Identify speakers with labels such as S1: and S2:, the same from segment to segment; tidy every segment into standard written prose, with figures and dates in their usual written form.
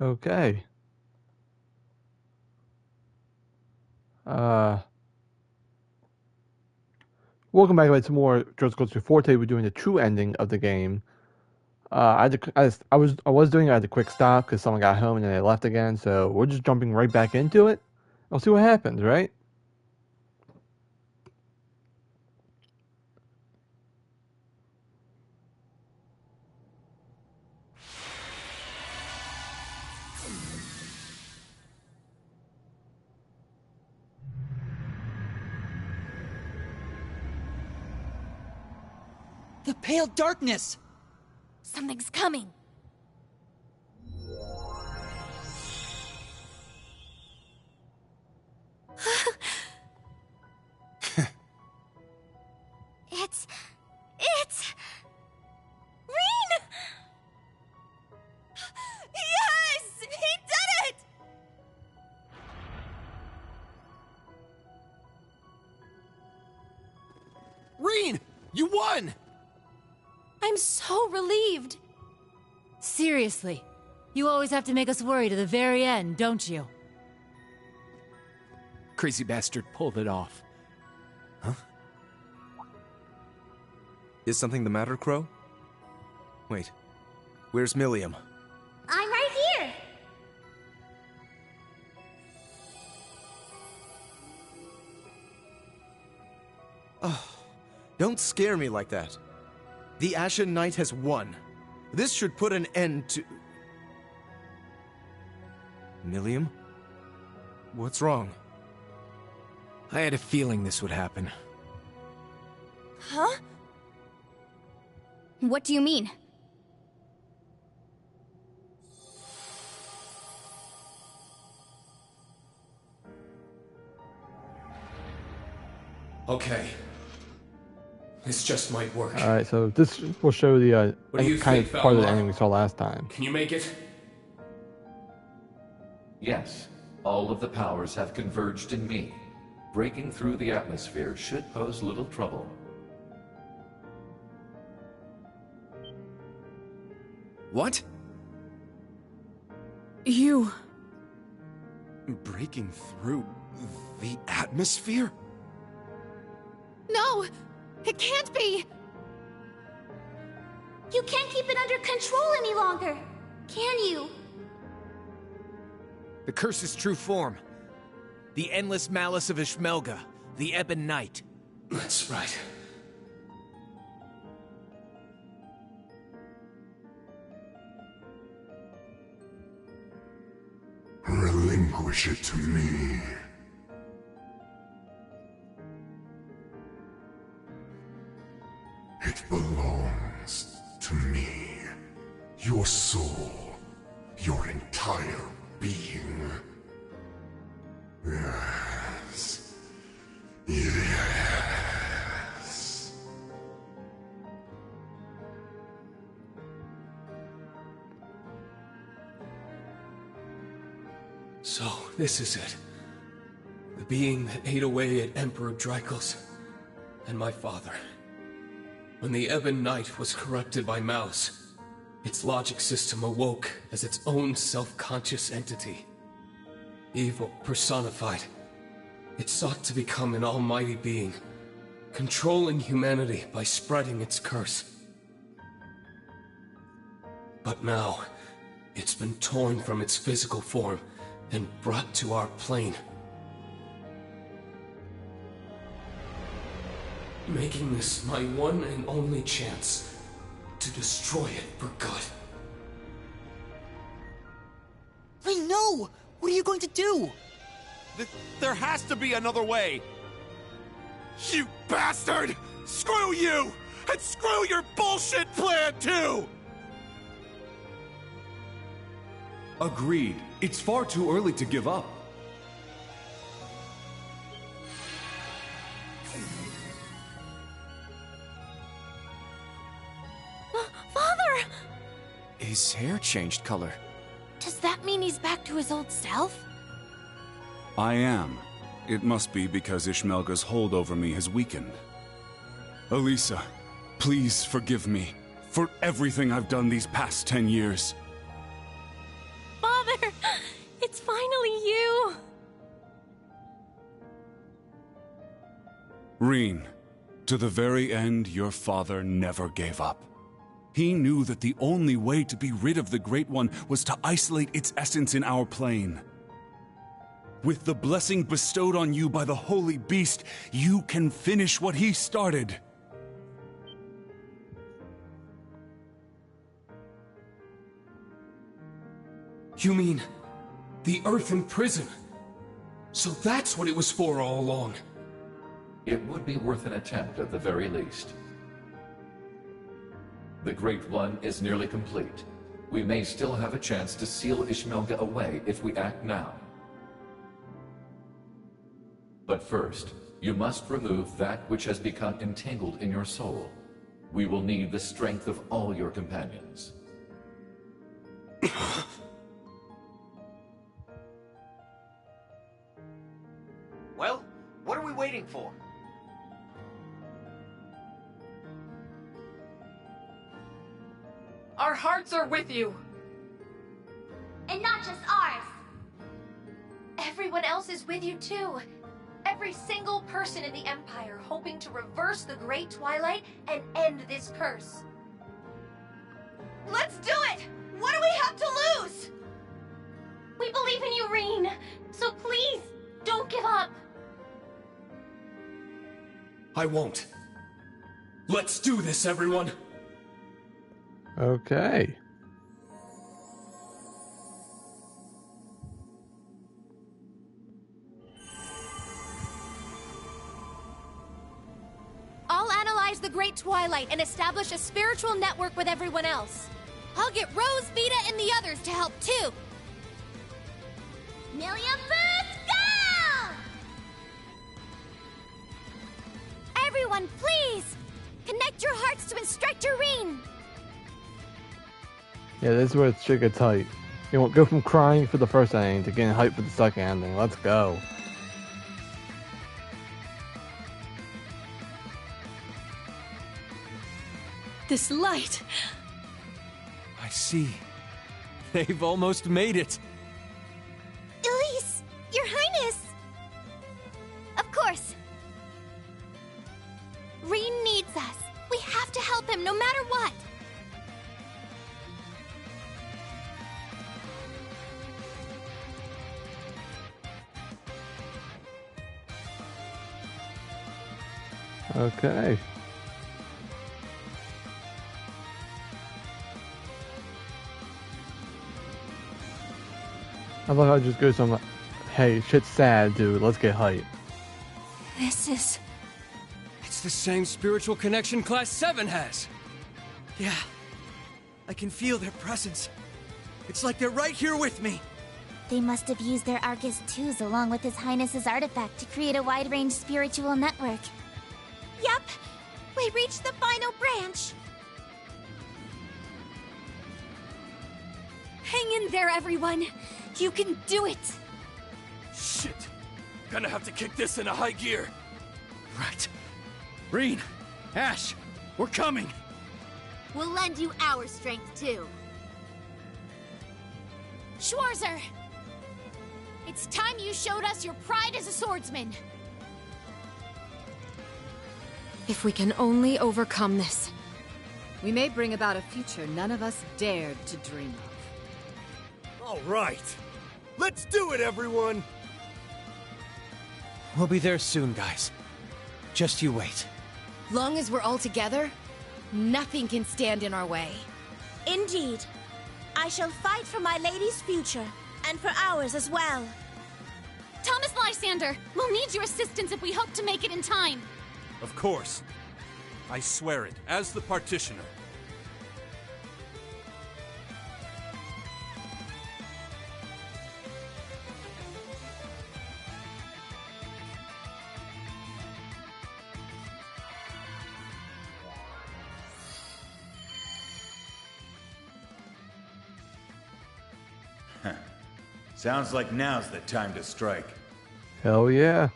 S1: Okay. Uh, Welcome back to more Just Cause 4. Today we're doing the true ending of the game. I was doing it at a quick stop because someone got home and then they left again. So we're just jumping right back into it. We'll see what happens, right?
S2: The pale darkness!
S3: Something's coming. It's... Rean! Yes! He did it!
S2: Rean! You won!
S3: I'm so relieved.
S4: Seriously, you always have to make us worry to the very end, don't you?
S2: Crazy bastard pulled it off.
S5: Huh? Is something the matter, Crow? Wait, where's Millium?
S3: I'm right here.
S5: Oh, don't scare me like that. The Ashen Knight has won. This should put an end to... Millium? What's wrong?
S2: I had a feeling this would happen.
S3: Huh? What do you mean?
S6: Okay. This just might work.
S1: Alright, so this will show the
S6: What do you
S1: kind
S6: think,
S1: of part of the
S6: Falmar?
S1: ending we saw last time.
S6: Can you make it?
S7: Yes, all of the powers have converged in me. Breaking through the atmosphere should pose little trouble.
S5: What?
S4: You...
S5: Breaking through the atmosphere?
S3: No! It can't be! You can't keep it under control any longer, can you?
S2: The curse's true form. The endless malice of Ishmelga, the Ebon Knight.
S6: That's right.
S8: Relinquish it to me. It belongs to me. Your soul, your entire being. Yes. Yes.
S6: So, this is it. The being that ate away at Emperor Drycles and my father. When the Ebon Knight was corrupted by Malice, its logic system awoke as its own self-conscious entity. Evil personified. It sought to become an almighty being, controlling humanity by spreading its curse. But now, it's been torn from its physical form and brought to our plane. Making this my one and only chance to destroy it for good.
S2: Wait, no! What are you going to do?
S9: There has to be another way! You bastard! Screw you! And screw your bullshit plan, too!
S10: Agreed. It's far too early to give up.
S3: Father!
S5: His hair changed color.
S3: Does that mean he's back to his old self?
S10: I am. It must be because Ishmelga's hold over me has weakened. Elisa, please forgive me for everything I've done these past 10 years.
S3: Father! Father! It's finally you!
S10: Rean, to the very end, your father never gave up. He knew that the only way to be rid of the Great One was to isolate its essence in our plane. With the blessing bestowed on you by the Holy Beast, you can finish what he started.
S6: You mean the Earthen Prison? So that's what it was for all along.
S7: It would be worth an attempt at the very least. The Great One is nearly complete. We may still have a chance to seal Ishmelga away if we act now. But first, you must remove that which has become entangled in your soul. We will need the strength of all your companions.
S11: Well, what are we waiting for?
S12: Our hearts are with you!
S3: And not just ours. Everyone else is with you too. Every single person in the Empire hoping to reverse the Great Twilight and end this curse.
S12: Let's do it! What do we have to lose?
S3: We believe in you, Rean. So please, don't give up.
S6: I won't. Let's do this, everyone!
S1: Okay.
S3: I'll analyze the Great Twilight and establish a spiritual network with everyone else. I'll get Rose, Vita, and the others to help too. Million Boost, go! Everyone, please! Connect your hearts to Instructor Rean!
S1: Yeah, this is where it should get tight. You won't go from crying for the first ending to getting hyped for the second ending. Let's go.
S12: This light...
S2: I see. They've almost made it.
S3: Elise! Your Highness! Of course. Rean needs us. We have to help him no matter what.
S1: Okay. I love how it just goes from like, hey, shit's sad, dude, let's get hype.
S12: This is...
S2: It's the same spiritual connection Class 7 has. Yeah. I can feel their presence. It's like they're right here with me.
S3: They must have used their Arcus 2s along with His Highness's artifact to create a wide-range spiritual network. Yep! We reached the final branch! Hang in there, everyone! You can do it!
S9: Shit! Gonna have to kick this into high gear.
S2: Right. Rean, Ash, we're coming.
S3: We'll lend you our strength, too. Schwarzer! It's time you showed us your pride as a swordsman!
S4: If we can only overcome this, we may bring about a future none of us dared to dream of.
S9: All right. Let's do it, everyone!
S2: We'll be there soon, guys. Just you wait.
S4: Long as we're all together, nothing can stand in our way.
S3: Indeed. I shall fight for my lady's future, and for ours as well. Thomas Lysander, we'll need your assistance if we hope to make it in time.
S9: Of course. I swear it, as the partitioner.
S13: Sounds like now's the time to strike.
S1: Hell yeah.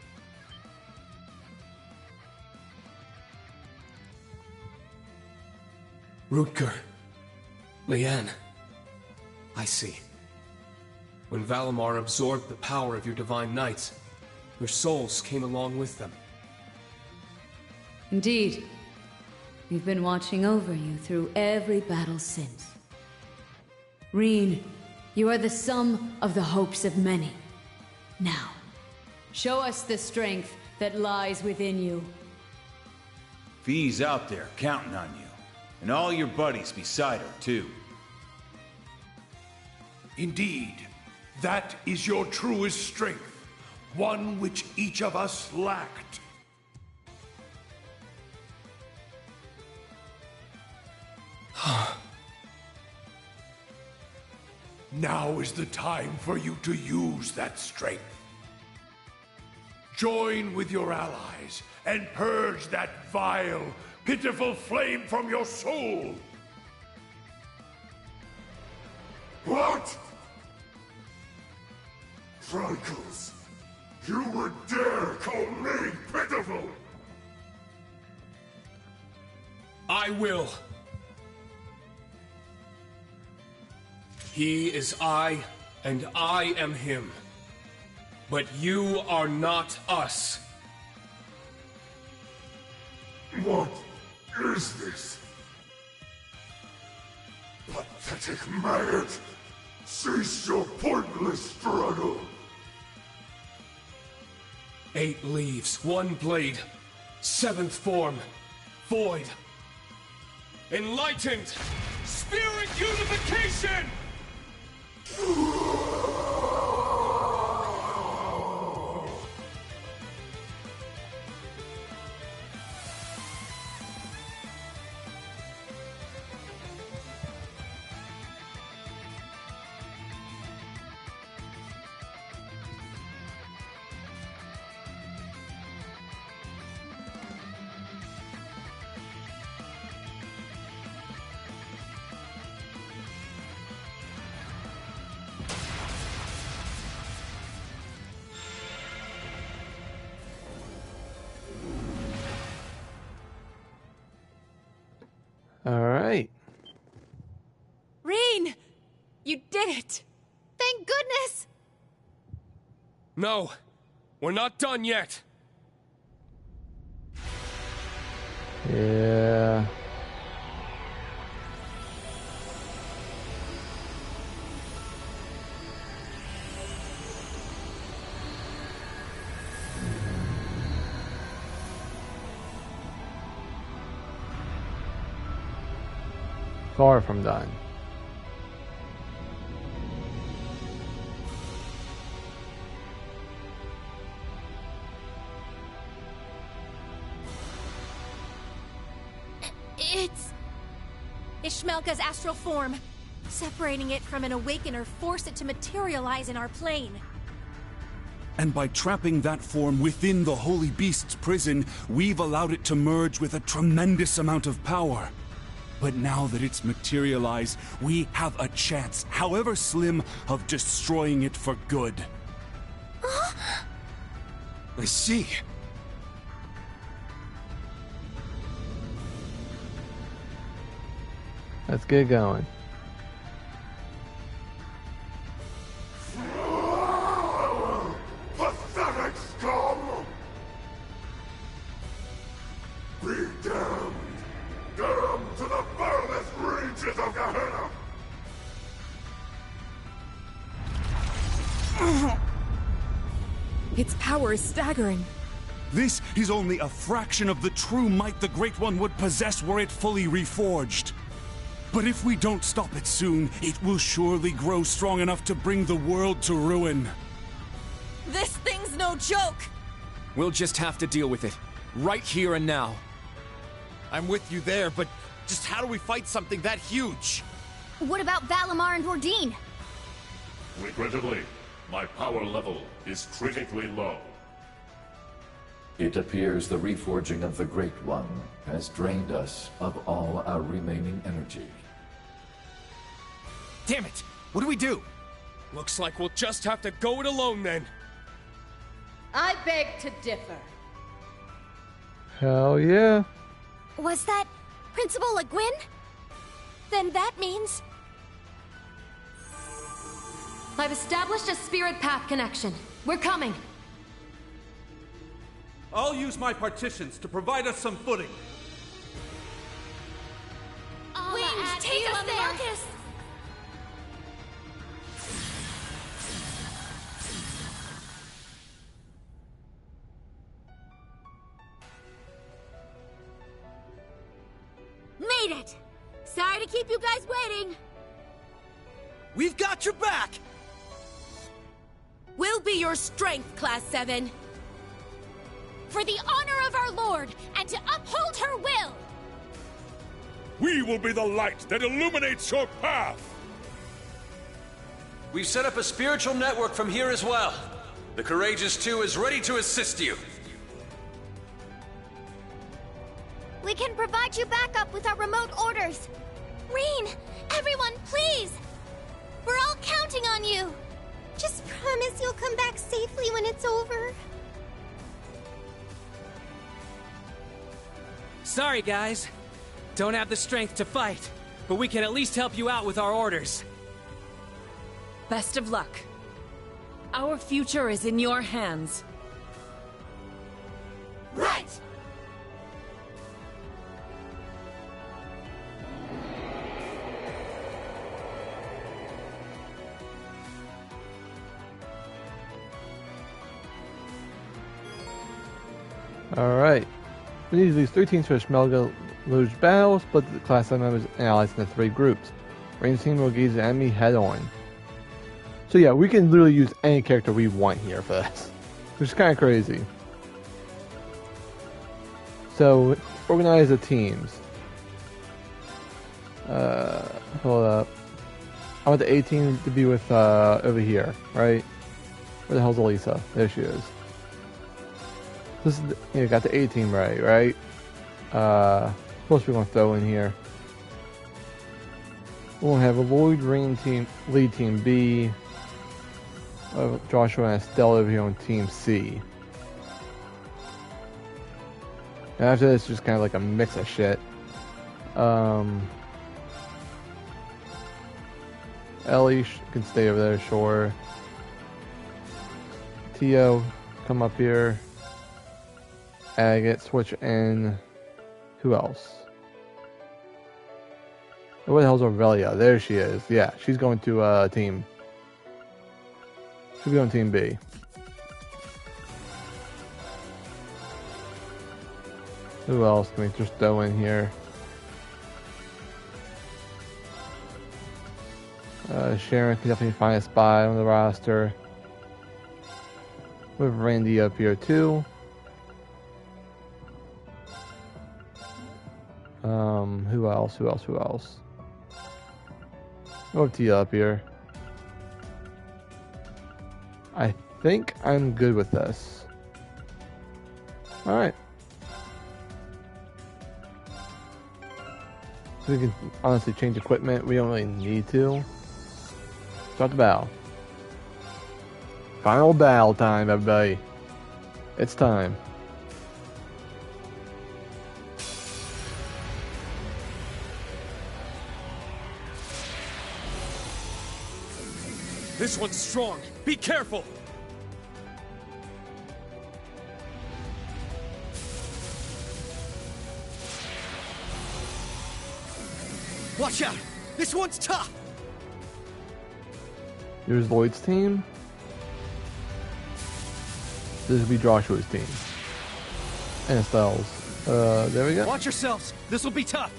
S6: Rutger. Leanne. I see. When Valimar absorbed the power of your Divine Knights, your souls came along with them.
S14: Indeed. We've been watching over you through every battle since. Rean, you are the sum of the hopes of many. Now, show us the strength that lies within you.
S13: Vi's out there counting on you. And all your buddies beside her, too.
S8: Indeed, that is your truest strength. One which each of us lacked. Now is the time for you to use that strength. Join with your allies and purge that vile, pitiful flame from your soul. What? Tricles, you would dare call me pitiful?
S6: I will. He is I, and I am him. But you are not us.
S8: What is this? Pathetic maggot! Cease your pointless struggle!
S6: 8 leaves, 1 blade, 7th form, void. Enlightened! Spirit unification!
S1: All right.
S12: Rean! You did it! Thank goodness!
S6: No, we're not done yet.
S1: Yeah. Far from done.
S3: It's Ishmelka's astral form. Separating it from an awakener forced it to materialize in our plane.
S10: And by trapping that form within the Holy Beast's prison, we've allowed it to merge with a tremendous amount of power. But now that it's materialized, we have a chance, however slim, of destroying it for good.
S2: I see.
S1: Let's get going.
S8: Pathetic scum! Be damned! Damned to the furthest reaches of Gehenna!
S12: Its power is staggering.
S10: This is only a fraction of the true might the Great One would possess were it fully reforged. But if we don't stop it soon, it will surely grow strong enough to bring the world to ruin.
S12: This thing's no joke!
S2: We'll just have to deal with it, right here and now. I'm with you there, but just how do we fight something that huge?
S3: What about Valimar and Vordine?
S8: Regrettably, my power level is critically low.
S7: It appears the reforging of the Great One has drained us of all our remaining energy.
S2: Damn it! What do we do?
S6: Looks like we'll just have to go it alone then.
S14: I beg to differ.
S1: Hell yeah.
S3: Was that Principal Le Guin? Then that means...
S4: I've established a spirit path connection. We're coming.
S15: I'll use my partitions to provide us some footing.
S3: Wings, take us there! Marcus.
S12: Made it! Sorry to keep you guys waiting.
S2: We've got your back!
S12: We'll be your strength, Class 7.
S3: For the honor of our Lord, and to uphold her will!
S8: We will be the light that illuminates your path!
S16: We've set up a spiritual network from here as well. The Courageous 2 is ready to assist you.
S3: We can provide you backup with our remote orders. Rean, everyone, please! We're all counting on you! Just promise you'll come back safely when it's over.
S2: Sorry, guys. Don't have the strength to fight, but we can at least help you out with our orders.
S17: Best of luck. Our future is in your hands.
S3: Right!
S1: Alright. We need at least 3 teams for Schmelga Luge battles, but the Class 7 members analyzed into 3 groups. Rain's team will engage the enemy head on. So yeah, we can literally use any character we want here for this, which is kind of crazy. So, organize the teams. Hold up. I want the A team to be with, over here, right? Where the hell's Elisa? There she is. This is you got the A team right? What else we gonna throw in here? We'll have a Lloyd Rain team, lead team B. Joshua and Estelle over here on team C. And after this, just kind of like a mix of shit. Ellie can stay over there, sure. Tio, come up here. Agate, switch in. Who else? Where the hell's Aurelia? There she is. Yeah, she's going to team. She'll be on team B. Who else can we just throw in here? Sharon can definitely find a spot on the roster. We have Randy up here too. Who else? We'll have Tia up here. I think I'm good with this. Alright. So we can honestly change equipment. We don't really need to. Start the battle. Final battle time, everybody. It's time.
S2: This one's strong. Be careful! Watch out! This one's tough!
S1: Here's Lloyd's team. This will be Joshua's team. And Estelle's. There we go.
S2: Watch yourselves! This will be tough!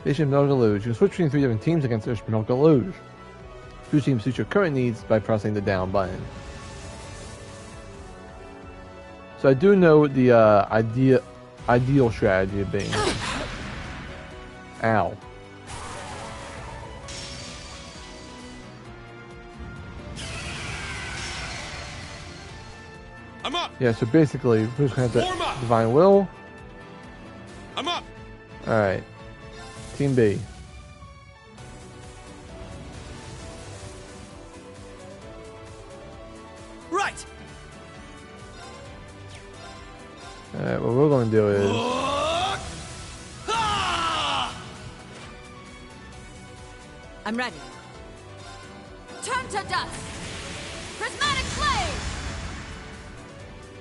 S1: Ishmael Luge. You can switch between 3 different teams against Ishmael Luge. Choose team suits your current needs by pressing the down button. So I do know the ideal strategy of being. Ow.
S9: I'm up.
S1: Yeah, so basically, we're just gonna have the Divine Will.
S9: I'm up.
S1: All right, Team B.
S2: Right.
S1: All right, what we're gonna do is.
S17: I'm ready.
S12: Turn to dust! Prismatic flame!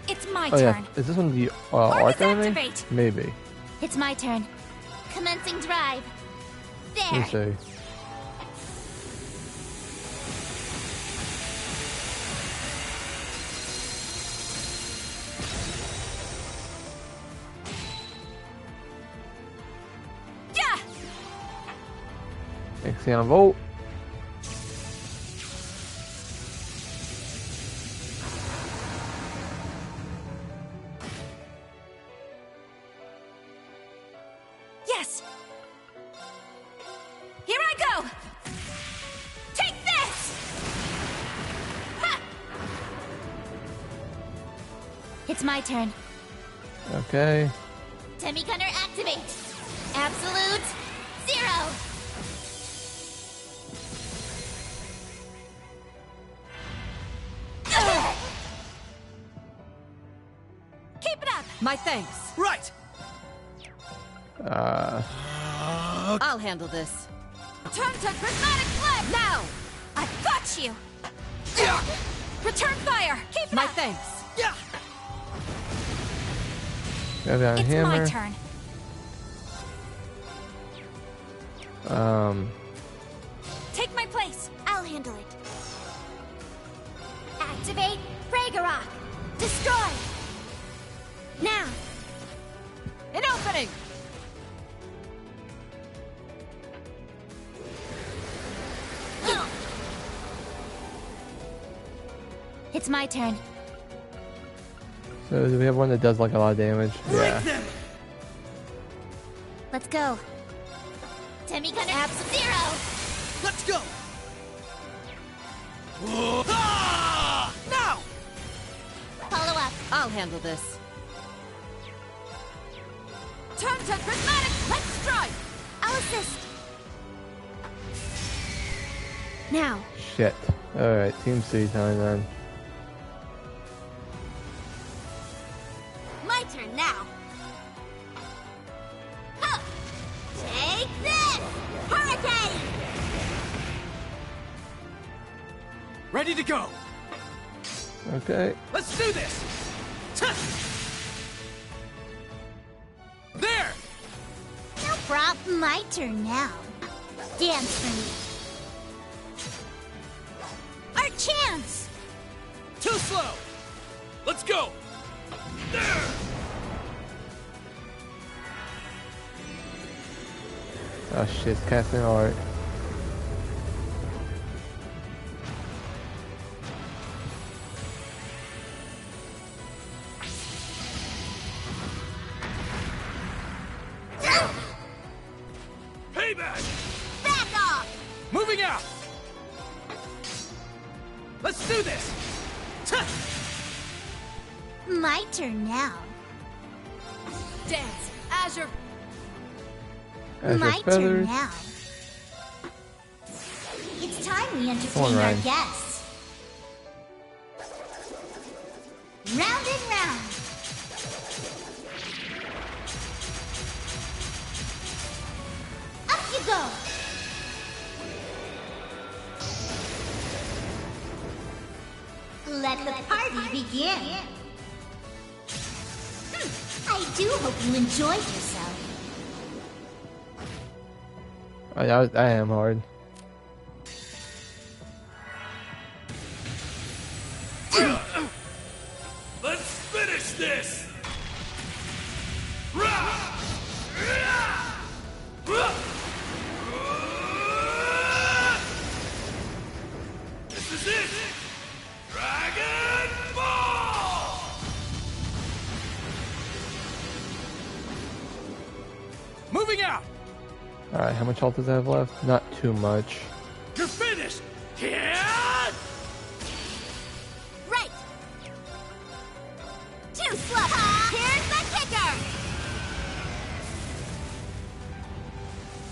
S12: It's my
S1: Oh
S12: turn.
S1: yeah, is this one the arc enemy?
S12: activate.
S1: Maybe.
S3: It's my turn. Commencing drive.
S1: Let me
S3: There.
S1: see.
S12: Yeah!
S1: Ixion Volt.
S12: Yes! Here I go! Take this! Ha!
S3: It's my turn.
S1: Okay.
S3: Demi Gunner activate. Absolute zero.
S12: Keep it up!
S17: My thanks.
S2: Right!
S17: I'll handle this.
S12: Turn to prismatic flame!
S17: Now!
S12: I've got you! Return fire! Keep it
S17: My
S12: up!
S17: thanks.
S2: Yeah!
S1: Go down
S12: It's
S1: hammer.
S12: my turn. Take my place.
S3: I'll handle it. Activate Ragnarok. Destroy. Now.
S17: An opening!
S3: It's my turn.
S1: So do we have one that does like a lot of damage? Yeah.
S3: Let's go. Demi Gunner F-Zero.
S2: Let's go! Ah! Now!
S3: Follow up.
S17: I'll handle this.
S12: Turn to prismatic. Let's strike!
S3: I'll assist. Now.
S1: Shit. Alright, Team C time then.
S3: My turn now. Huh. Take this! Hurricane!
S2: Ready to go!
S1: Okay.
S2: Let's do this! Tuh. There!
S3: No prob. My turn now. Dance for me. Our chance!
S2: Too slow! Let's go! There!
S1: Oh shit, casting art.
S2: Payback!
S3: Back off!
S2: Moving out! Let's do this! Tuh.
S3: My turn now.
S12: Dance. Azure.
S1: Azure
S3: My
S1: feathers.
S3: turn now. It's time we
S1: Come on,
S3: entertain our
S1: Ryan.
S3: guests. Round and round. Up you go. Let the party begin. I do hope you enjoyed yourself.
S1: I am hard.
S8: Let's finish this! This is it! Dragon Ball!
S2: Moving out!
S1: Alright, how much health does I have left? Not too much.
S8: You're finished! Yeah!
S3: Right. Too slow. Here's the kicker.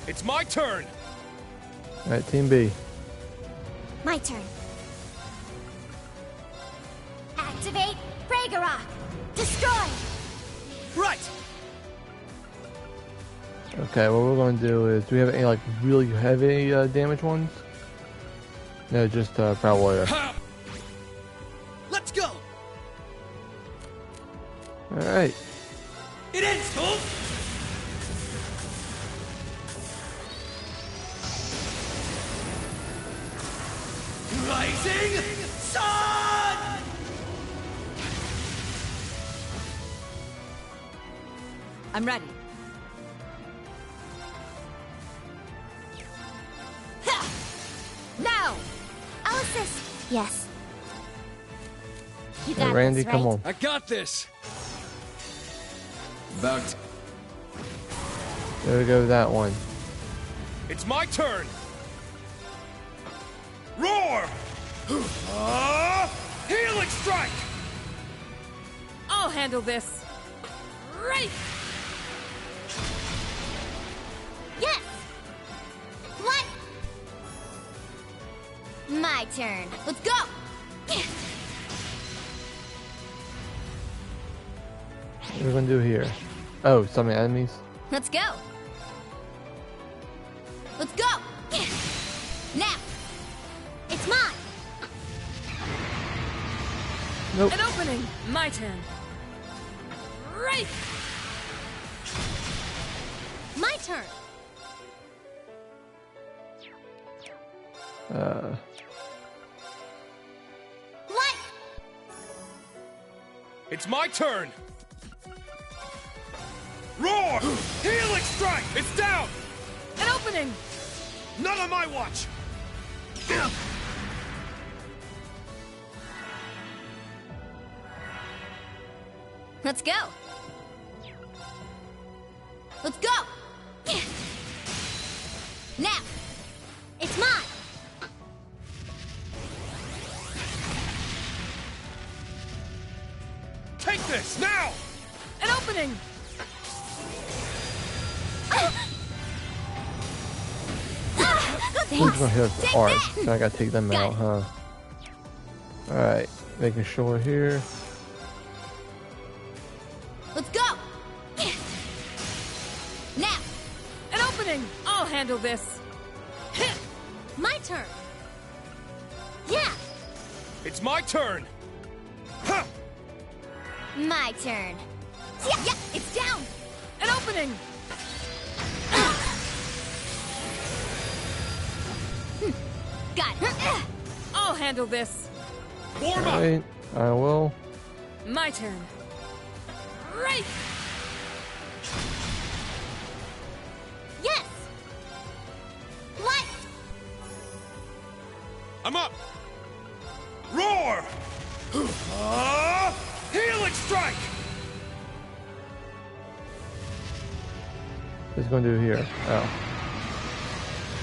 S2: It's my turn!
S1: Alright, Team B.
S3: My turn. Activate Ragnarok. Destroy.
S2: Right!
S1: Okay, what we're going to do is, do we have any like really heavy damage ones? No, just Proud Warrior.
S2: Let's go!
S1: Alright.
S2: It ends, Hope! Rising Sun!
S4: I'm ready. Now!
S12: I'll assist. Yes. You
S1: Yeah,
S12: got
S1: Randy,
S12: this, right?
S1: come on.
S2: I got this!
S6: About...
S1: There we go, that one.
S9: It's my turn! Roar! Healing strike!
S17: I'll handle this. Right!
S12: Yes! What? My turn. Let's go!
S1: What are we gonna do here? Oh, summon enemies?
S12: Let's go! Let's go! Now! It's mine!
S1: Nope.
S17: An opening. My turn. Right!
S12: My turn! What?
S9: It's my turn! Roar! Healing strike! It's down!
S17: An opening.
S9: None on my watch!
S12: Let's go! Let's go! Now! It's mine!
S9: Take this, now!
S17: An opening.
S1: Who's gonna hit us with ours? So I gotta take them out, huh? Alright, making sure here.
S12: Let's go! Now!
S17: An opening. I'll handle this.
S12: My turn! Yeah!
S9: It's my turn! Ha!
S12: My turn! Yeah, it's down!
S17: An opening.
S12: Got it!
S17: I'll handle this.
S9: Warm up!
S1: Alright, I will.
S17: My turn. Right!
S12: Yes! What?
S9: I'm up! Roar! Healing strike!
S1: What's it gonna do here? Oh.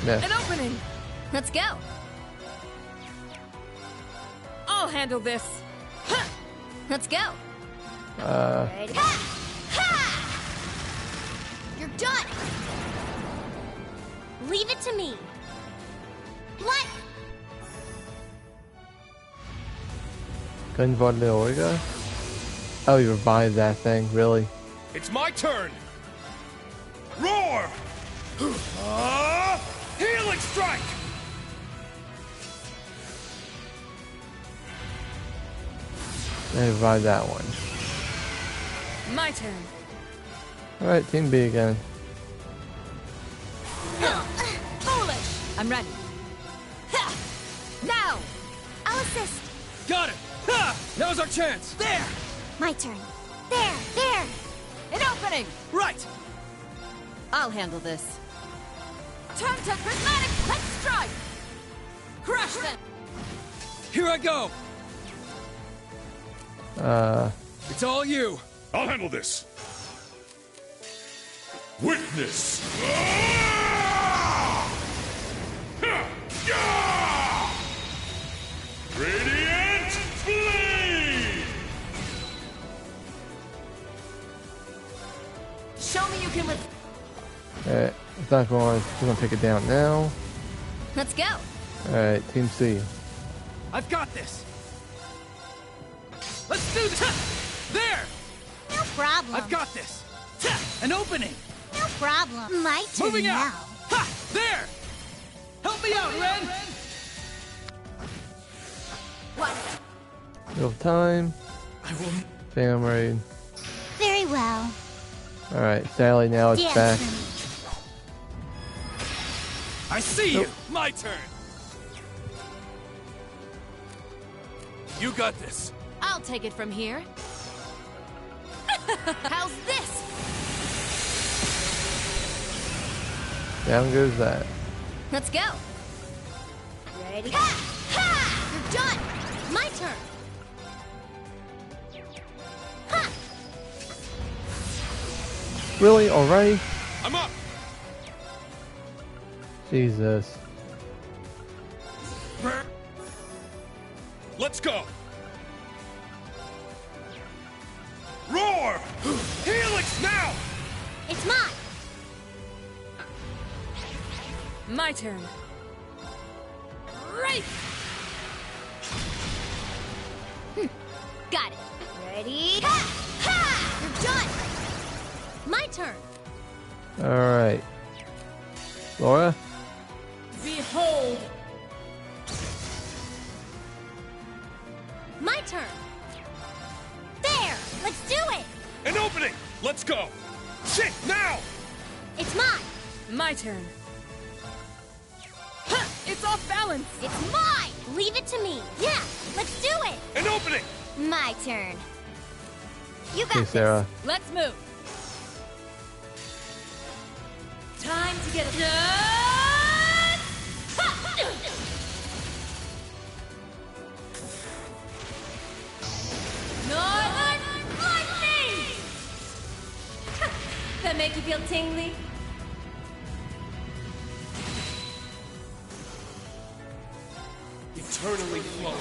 S1: Miss.
S17: An opening.
S12: Let's go!
S17: I'll handle this.
S12: Let's go! Ready? Ha! Ha! You're done! Leave it to me! What?
S1: Gunvard de Orga? Oh, you revived that thing, really?
S9: It's my turn! Roar! Healing strike!
S1: I revived that one.
S17: My turn.
S1: Alright, Team B again.
S17: Foolish. I'm ready. Now.
S12: I'll assist!
S2: Got it! Ha! Now's our chance!
S17: There.
S12: My turn! There! There!
S17: An opening.
S2: Right!
S17: I'll handle this. Turn to prismatic. Let's strike. Crush them.
S2: Here I go! It's all you!
S8: I'll handle this. Witness. Radiant Blade!
S17: Show me you can live.
S1: Alright, it's not going. We're gonna take it down now.
S12: Let's go!
S1: Alright, Team C.
S2: I've got this! Let's do this! There!
S12: No problem!
S2: I've got this! An opening!
S12: No problem! My turn
S2: Moving
S12: now!
S2: out! Ha! There! Help me out, Ren!
S1: Wheel of Time. Phantom Raid.
S12: Very well.
S1: Alright, Sally, now it's back.
S9: I see you! My turn! You got this.
S4: I'll take it from here. How's this?
S1: Down goes that.
S12: Let's go. Ready? Ha! Ha! You're done. My turn. Ha!
S1: Really? Already?
S9: I'm up.
S1: Jesus.
S9: Let's go. Roar! Helix now!
S12: It's mine.
S17: My turn. Right!
S12: Got it. Ready? Ha! Ha! You're done. My turn.
S1: Alright. Laura?
S17: Behold!
S12: My turn. There! Let's do it!
S9: An opening! Let's go! Shit, now!
S12: It's mine!
S17: My turn. Ha! It's off balance!
S12: It's mine! Leave it to me! Yeah! Let's do it!
S9: An opening!
S12: My turn. You got
S1: Hey, Sarah.
S12: this!
S17: Let's move! Time to get a... Northern Lightning!
S12: That make you feel tingly?
S9: Eternally flow.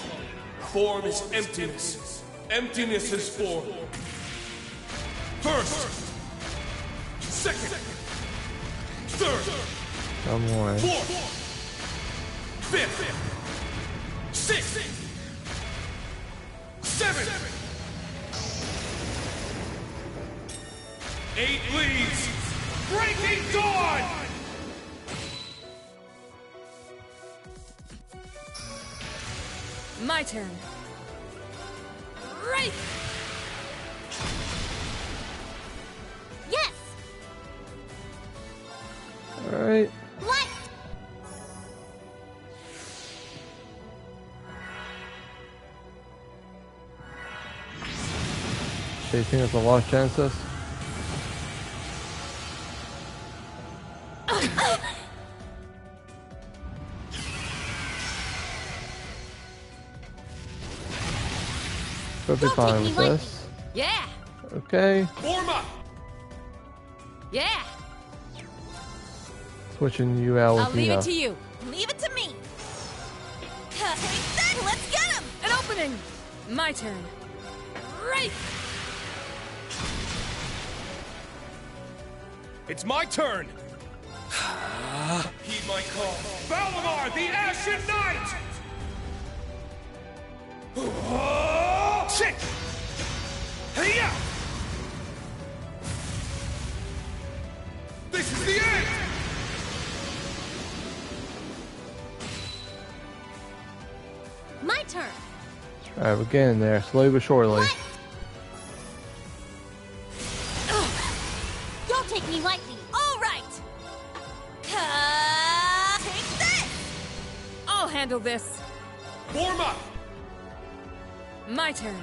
S9: Form is emptiness. Emptiness is form. First. Second. Third.
S1: Come on.
S9: Fourth. Fifth. Sixth. Seventh. 8 leads. Breaking dawn!
S17: My turn. Right!
S12: Yes!
S1: Alright.
S12: Light!
S1: Do you think it's a lost chances? Should be fine with this.
S17: Yeah!
S1: Okay.
S9: Form up!
S17: Yeah!
S1: Switching you out with
S17: I'll leave
S1: Nina.
S17: it to you.
S12: Leave it to me! Take that! Let's get him!
S17: An opening! My turn. Right!
S9: It's my turn! Heed my call. Valimar, the Ashen Knight! Shit! Hey-ya! This is the end!
S12: My turn.
S1: Alright, we're getting there, slowly but surely.
S12: Don't take me lightly. All right. Take this.
S17: I'll handle this.
S9: Form up!
S17: My turn.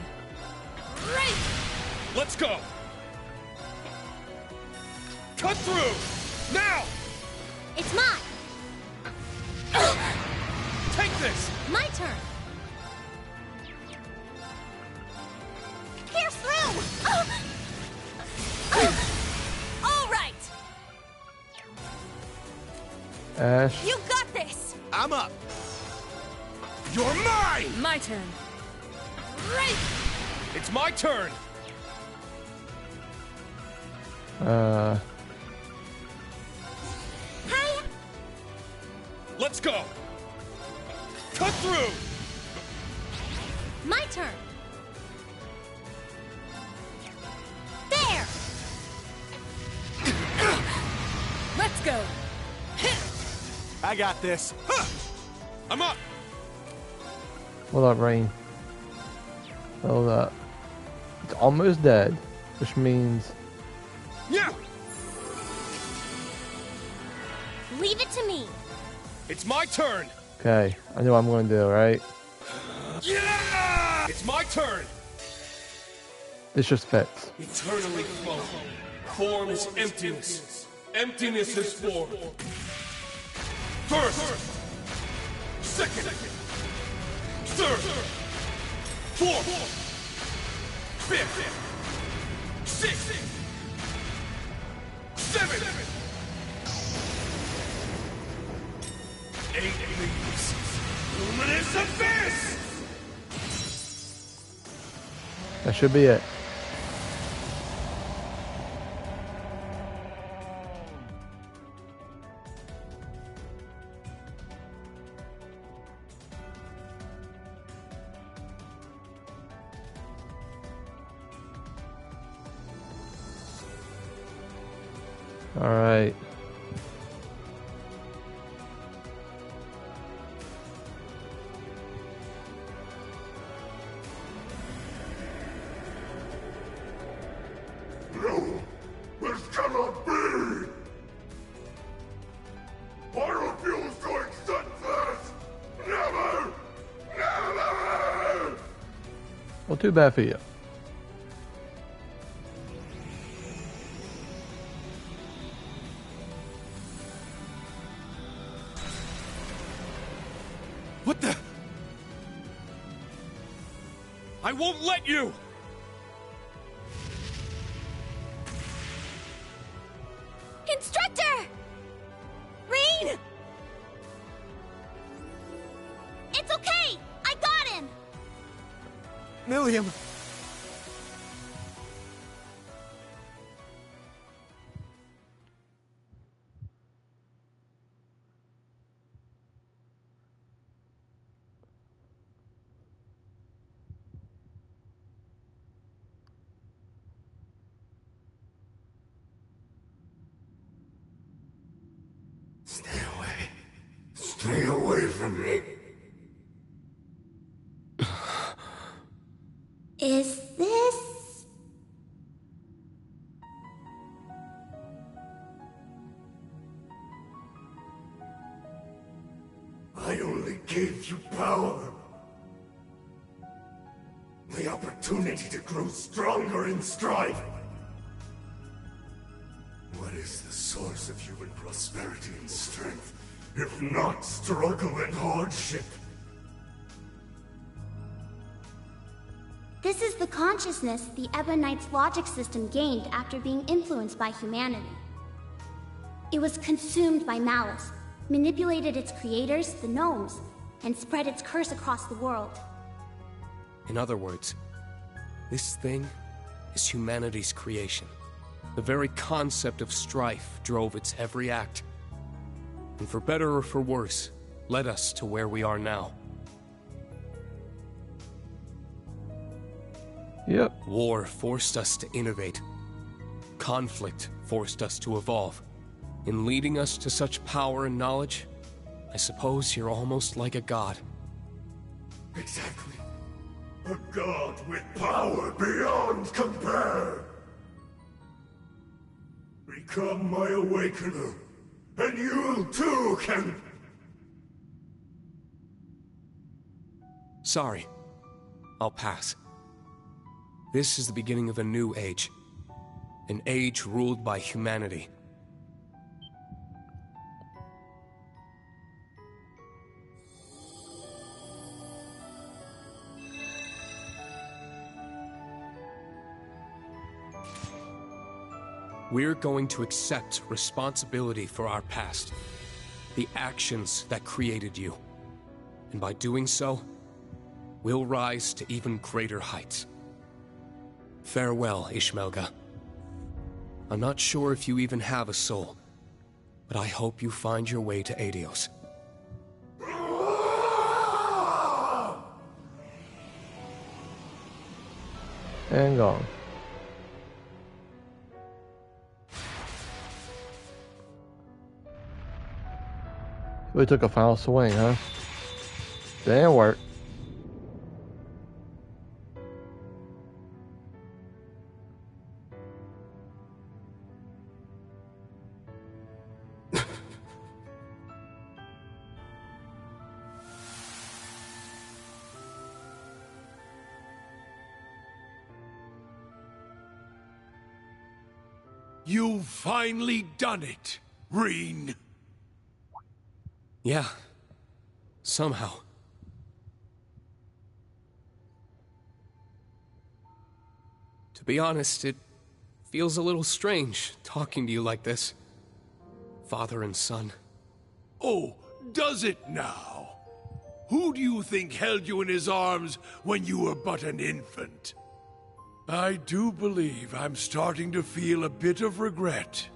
S17: Right!
S9: Let's go! Cut through! Now!
S12: It's mine.
S9: Take this!
S12: My turn. Pierce through. All right.
S1: Ash.
S12: You got this.
S9: I'm up! You're mine!
S17: My turn.
S12: Right.
S9: It's my turn!
S12: Hi.
S9: Let's go! Cut through!
S12: My turn. There.
S17: Let's go.
S9: I got this. Huh. I'm up!
S1: What up, Rain? Well, it's almost dead, which means...
S2: Yeah!
S12: Leave it to me.
S2: It's my turn!
S1: Okay, I know what I'm going to do, right?
S2: Yeah! It's my turn!
S1: This just fits.
S6: Eternally flow. Form is emptiness. Emptiness is form. First. Second. Third. Fourth. Fifth. Sixth. Seventh. 8 leaves. Luminous abyss!
S1: That should be it. All right.
S8: No! This cannot be! I refuse to accept this! Never! Never!
S1: Well, too bad for you.
S2: What the? I won't let you!
S12: Instructor! Rean! It's okay! I got him!
S5: Millium!
S8: Stay away. Stay away from me.
S12: Is this...
S8: I only gave you power. The opportunity to grow stronger in strife. What is the source of human prosperity and strength, if not struggle and hardship?
S12: This is the consciousness the Ebonite's logic system gained after being influenced by humanity. It was consumed by malice, manipulated its creators, the gnomes, and spread its curse across the world.
S2: In other words, this thing is humanity's creation. The very concept of strife drove its every act. And for better or for worse, led us to where we are now.
S1: Yep.
S2: War forced us to innovate. Conflict forced us to evolve. In leading us to such power and knowledge, I suppose you're almost like a god.
S8: Exactly. A god with power beyond compare. Become my awakener, and you too can...
S2: Sorry. I'll pass. This is the beginning of a new age. An age ruled by humanity. We're going to accept responsibility for our past. The actions that created you. And by doing so, we'll rise to even greater heights. Farewell, Ishmelga. I'm not sure if you even have a soul, but I hope you find your way to Aidios.
S1: And gone. We took a final swing, huh? Didn't work.
S8: You've finally done it, Rean.
S2: Yeah. Somehow. To be honest, it feels a little strange talking to you like this. Father and son.
S8: Oh, does it now? Who do you think held you in his arms when you were but an infant? I do believe I'm starting to feel a bit of regret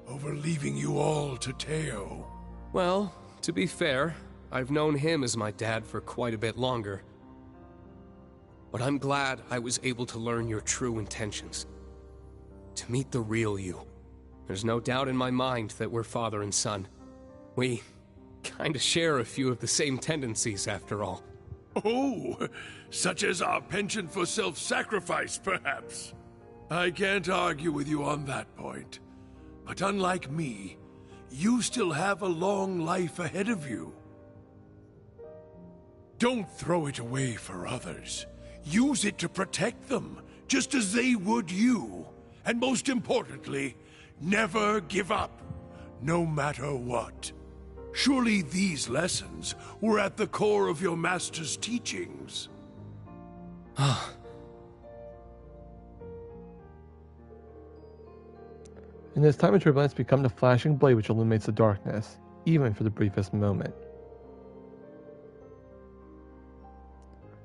S8: over leaving you all to Teo.
S2: Well, to be fair, I've known him as my dad for quite a bit longer. But I'm glad I was able to learn your true intentions. To meet the real you. There's no doubt in my mind that we're father and son. We kinda share a few of the same tendencies, after all.
S8: Oh, such as our penchant for self-sacrifice, perhaps. I can't argue with you on that point. But unlike me, you still have a long life ahead of you. Don't throw it away for others. Use it to protect them, just as they would you. And most importantly, never give up, no matter what. Surely these lessons were at the core of your master's teachings.
S1: And this time of turbulence become the flashing blade which illuminates the darkness, even for the briefest moment.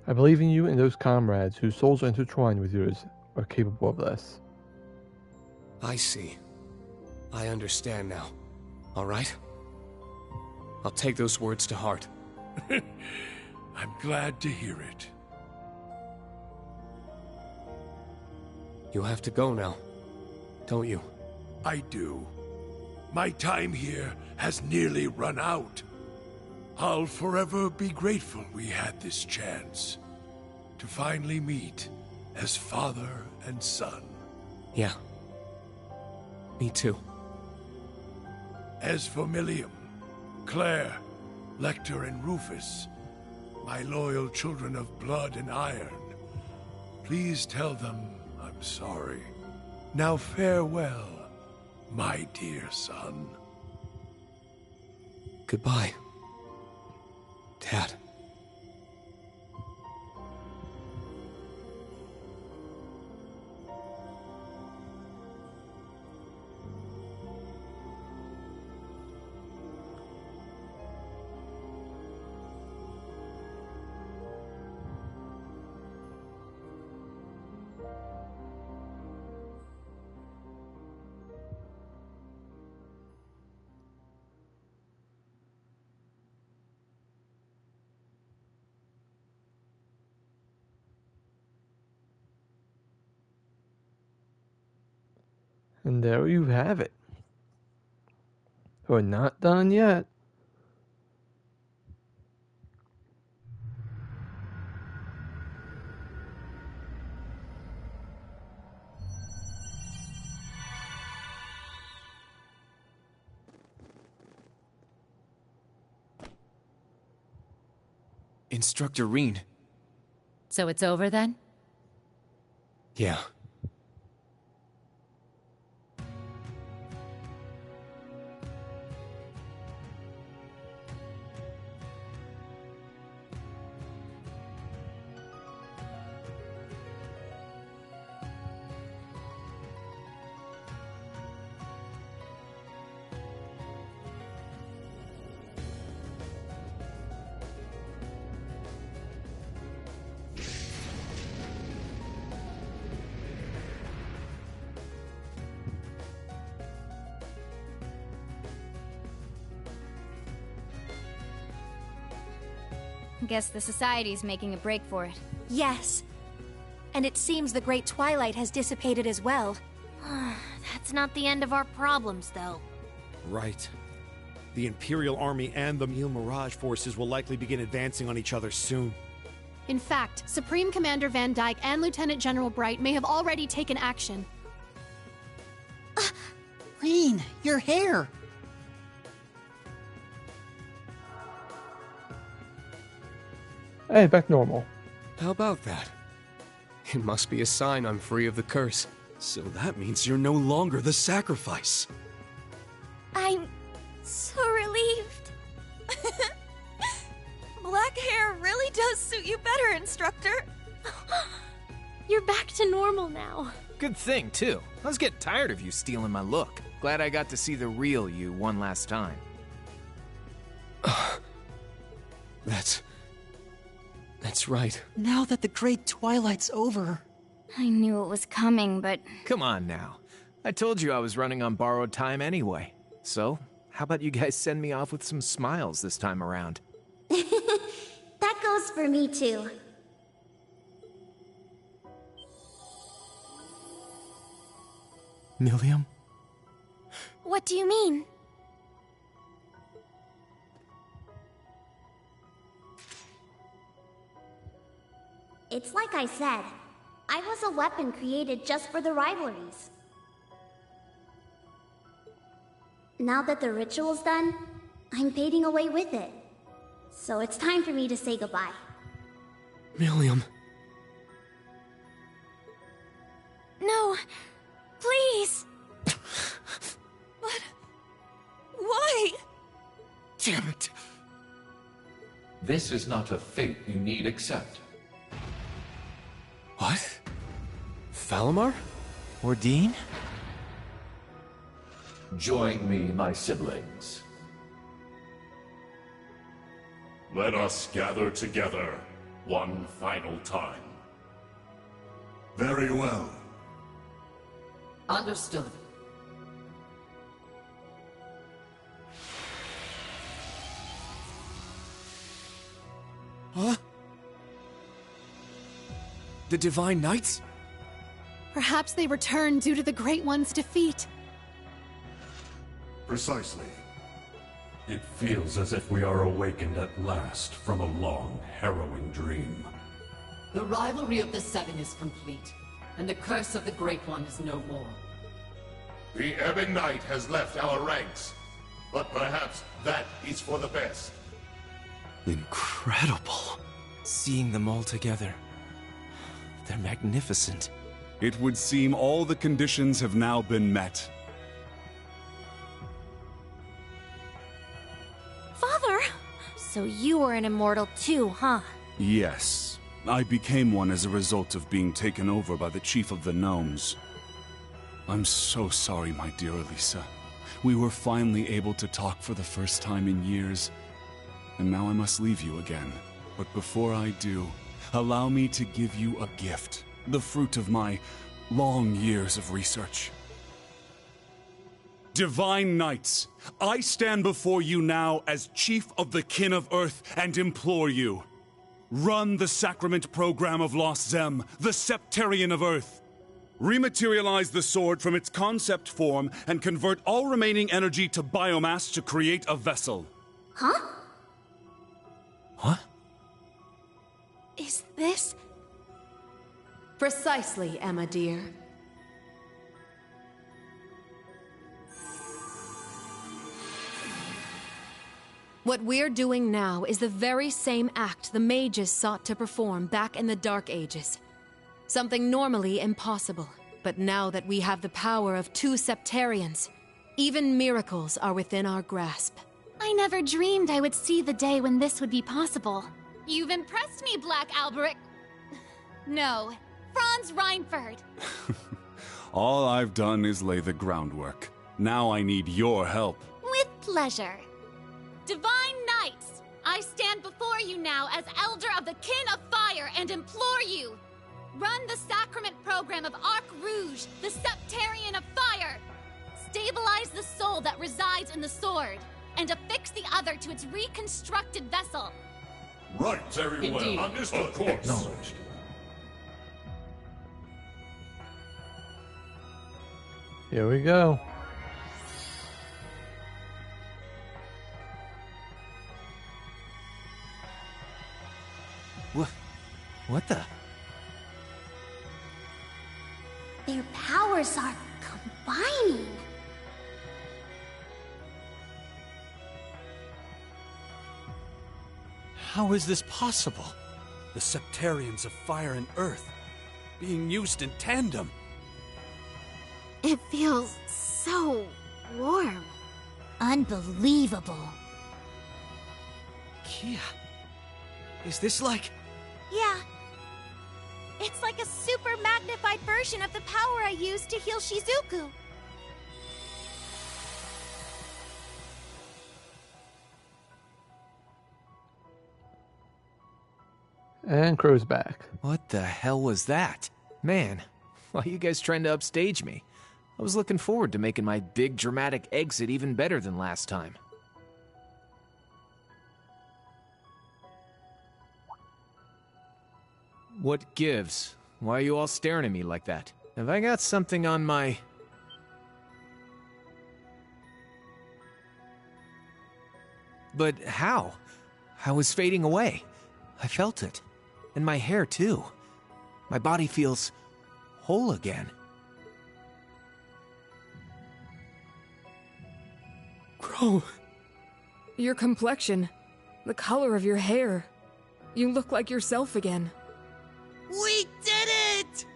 S1: I believe in you and those comrades whose souls are intertwined with yours are capable of this.
S2: I see. I understand now. All right? I'll take those words to heart.
S8: I'm glad to hear it.
S2: You have to go now, don't you?
S8: I do. My time here has nearly run out. I'll forever be grateful we had this chance to finally meet as father and son.
S2: Yeah. Me too.
S8: As for Millium, Claire, Lecter, and Rufus, my loyal children of blood and iron, please tell them I'm sorry. Now farewell, my dear son.
S2: Goodbye, Dad.
S1: And there you have it. We're not done yet.
S18: Instructor Rean.
S4: So it's over then?
S2: Yeah.
S19: Guess the Society's making a break for it.
S3: Yes. And it seems the Great Twilight has dissipated as well.
S19: That's not the end of our problems, though.
S9: Right. The Imperial Army and the Mille Mirage forces will likely begin advancing on each other soon.
S20: In fact, Supreme Commander Van Dyke and Lieutenant General Bright may have already taken action.
S21: Rean, your hair!
S1: Hey, back normal.
S2: How about that? It must be a sign I'm free of the curse.
S18: So that means you're no longer the sacrifice.
S3: I'm so relieved. Black hair really does suit you better, Instructor. You're back to normal now.
S22: Good thing, too. I was getting tired of you stealing my look. Glad I got to see the real you one last time.
S6: That's right.
S21: Now that the Great Twilight's over...
S3: I knew it was coming, but...
S22: Come on now. I told you I was running on borrowed time anyway. So, how about you guys send me off with some smiles this time around?
S12: That goes for me too.
S22: Millium?
S3: What do you mean?
S12: It's like I said. I was a weapon created just for the rivalries. Now that the ritual's done, I'm fading away with it. So it's time for me to say goodbye.
S6: Millium.
S3: No, please. But why?
S8: Damn it.
S7: This is not a fate you need accept.
S6: What? Falamar?
S22: Ordine?
S7: Join me, my siblings.
S23: Let us gather together one final time. Very well.
S24: Understood.
S22: Huh? The Divine Knights?
S20: Perhaps they returned due to the Great One's defeat.
S23: Precisely. It feels as if we are awakened at last from a long, harrowing dream.
S24: The rivalry of the Seven is complete, and the curse of the Great One is no more.
S23: The Ebon Knight has left our ranks, but perhaps that is for the best.
S22: Incredible. Seeing them all together. They're magnificent.
S10: It would seem all the conditions have now been met.
S3: Father!
S19: So you were an immortal too, huh?
S10: Yes. I became one as a result of being taken over by the Chief of the Gnomes. I'm so sorry, my dear Elisa. We were finally able to talk for the first time in years. And now I must leave you again. But before I do, allow me to give you a gift. The fruit of my long years of research. Divine Knights, I stand before you now as Chief of the Kin of Earth and implore you. Run the Sacrament Program of Lost Zem, the Septarian of Earth. Rematerialize the sword from its concept form and convert all remaining energy to biomass to create a vessel.
S12: Huh?
S22: What?
S3: Is this...
S14: Precisely, Emma dear.
S4: What we're doing now is the very same act the mages sought to perform back in the Dark Ages. Something normally impossible. But now that we have the power of 2 Septarians, even miracles are within our grasp.
S20: I never dreamed I would see the day when this would be possible. You've impressed me, Black Alberic. No, Franz Reinford.
S10: All I've done is lay the groundwork. Now I need your help.
S20: With pleasure. Divine Knights, I stand before you now as Elder of the Kin of Fire and implore you. Run the Sacrament Program of Arc Rouge, the Septarian of Fire. Stabilize the soul that resides in the sword, and affix the other to its reconstructed vessel.
S23: Right, very
S24: Indeed.
S23: well. Understood. Of course.
S22: Acknowledged.
S1: Here we go.
S22: What the?
S12: Their powers are combining.
S18: How is this possible? The Septarians of Fire and Earth being used in tandem.
S19: It feels so warm. Unbelievable.
S18: Kia, is this like...
S11: Yeah. It's like a super magnified version of the power I used to heal Shizuku.
S1: And Crow's back.
S22: What the hell was that? Man, why are you guys trying to upstage me? I was looking forward to making my big dramatic exit even better than last time. What gives? Why are you all staring at me like that? Have I got something on my... But how? How is fading away? I felt it. And my hair, too. My body feels whole again.
S17: Crow. Your complexion. The color of your hair. You look like yourself again.
S18: We did it!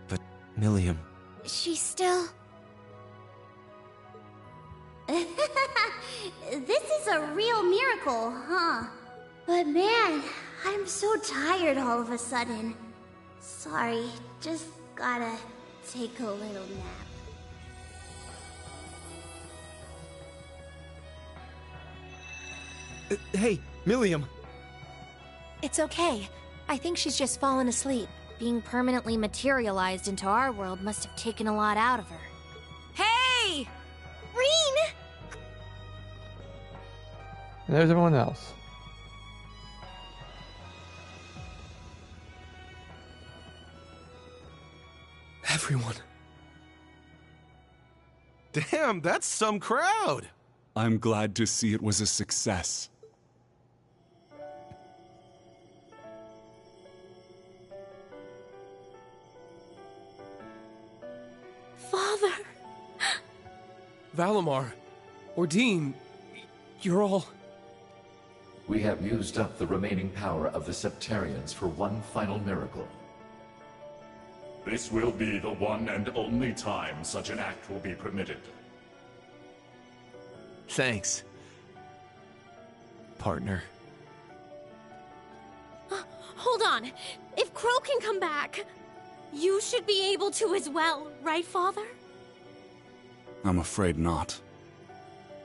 S22: But, Millium...
S11: She's still...
S12: This is a real miracle, huh? But man, I'm so tired all of a sudden. Sorry, just gotta take a little nap.
S22: Hey, Millium!
S3: It's okay. I think she's just fallen asleep.
S19: Being permanently materialized into our world must have taken a lot out of her.
S11: Hey! Rean!
S1: And there's everyone else.
S6: Everyone.
S9: Damn, that's some crowd!
S10: I'm glad to see it was a success.
S17: Father!
S6: Valimar, Ordine, you're all...
S7: We have used up the remaining power of the Septarians for one final miracle.
S23: This will be the one and only time such an act will be permitted.
S22: Thanks. Partner.
S11: Hold on. If Crow can come back, you should be able to as well, right, Father?
S10: I'm afraid not.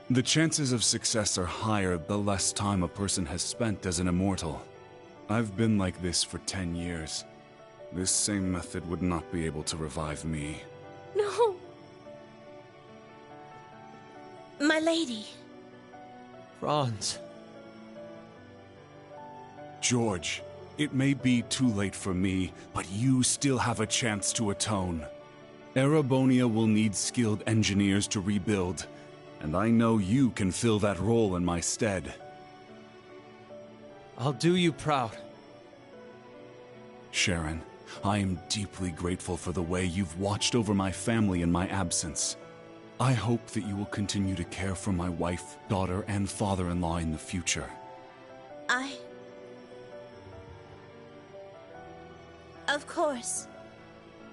S10: The chances of success are higher the less time a person has spent as an immortal. I've been like this for 10 years. This same method would not be able to revive me.
S11: No. My lady.
S22: Franz.
S10: George, it may be too late for me, but you still have a chance to atone. Erebonia will need skilled engineers to rebuild, and I know you can fill that role in my stead.
S22: I'll do you proud.
S10: Sharon, I am deeply grateful for the way you've watched over my family in my absence. I hope that you will continue to care for my wife, daughter, and father-in-law in the future.
S11: Of course.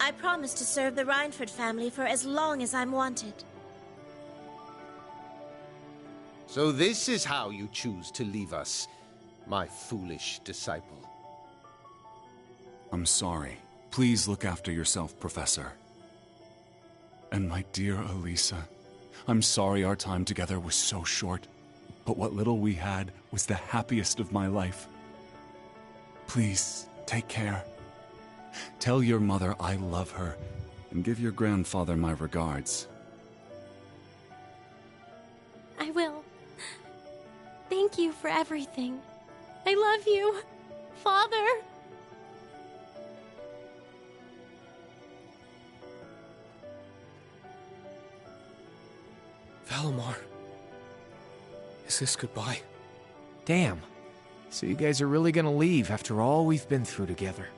S11: I promise to serve the Reinford family for as long as I'm wanted.
S13: So this is how you choose to leave us, my foolish disciple.
S10: I'm sorry. Please look after yourself, Professor. And my dear Elisa, I'm sorry our time together was so short, but what little we had was the happiest of my life. Please, take care. Tell your mother I love her, and give your grandfather my regards.
S11: I will. Thank you for everything. I love you, Father.
S6: Valimar. Is this goodbye?
S22: Damn. So you guys are really gonna leave after all we've been through together?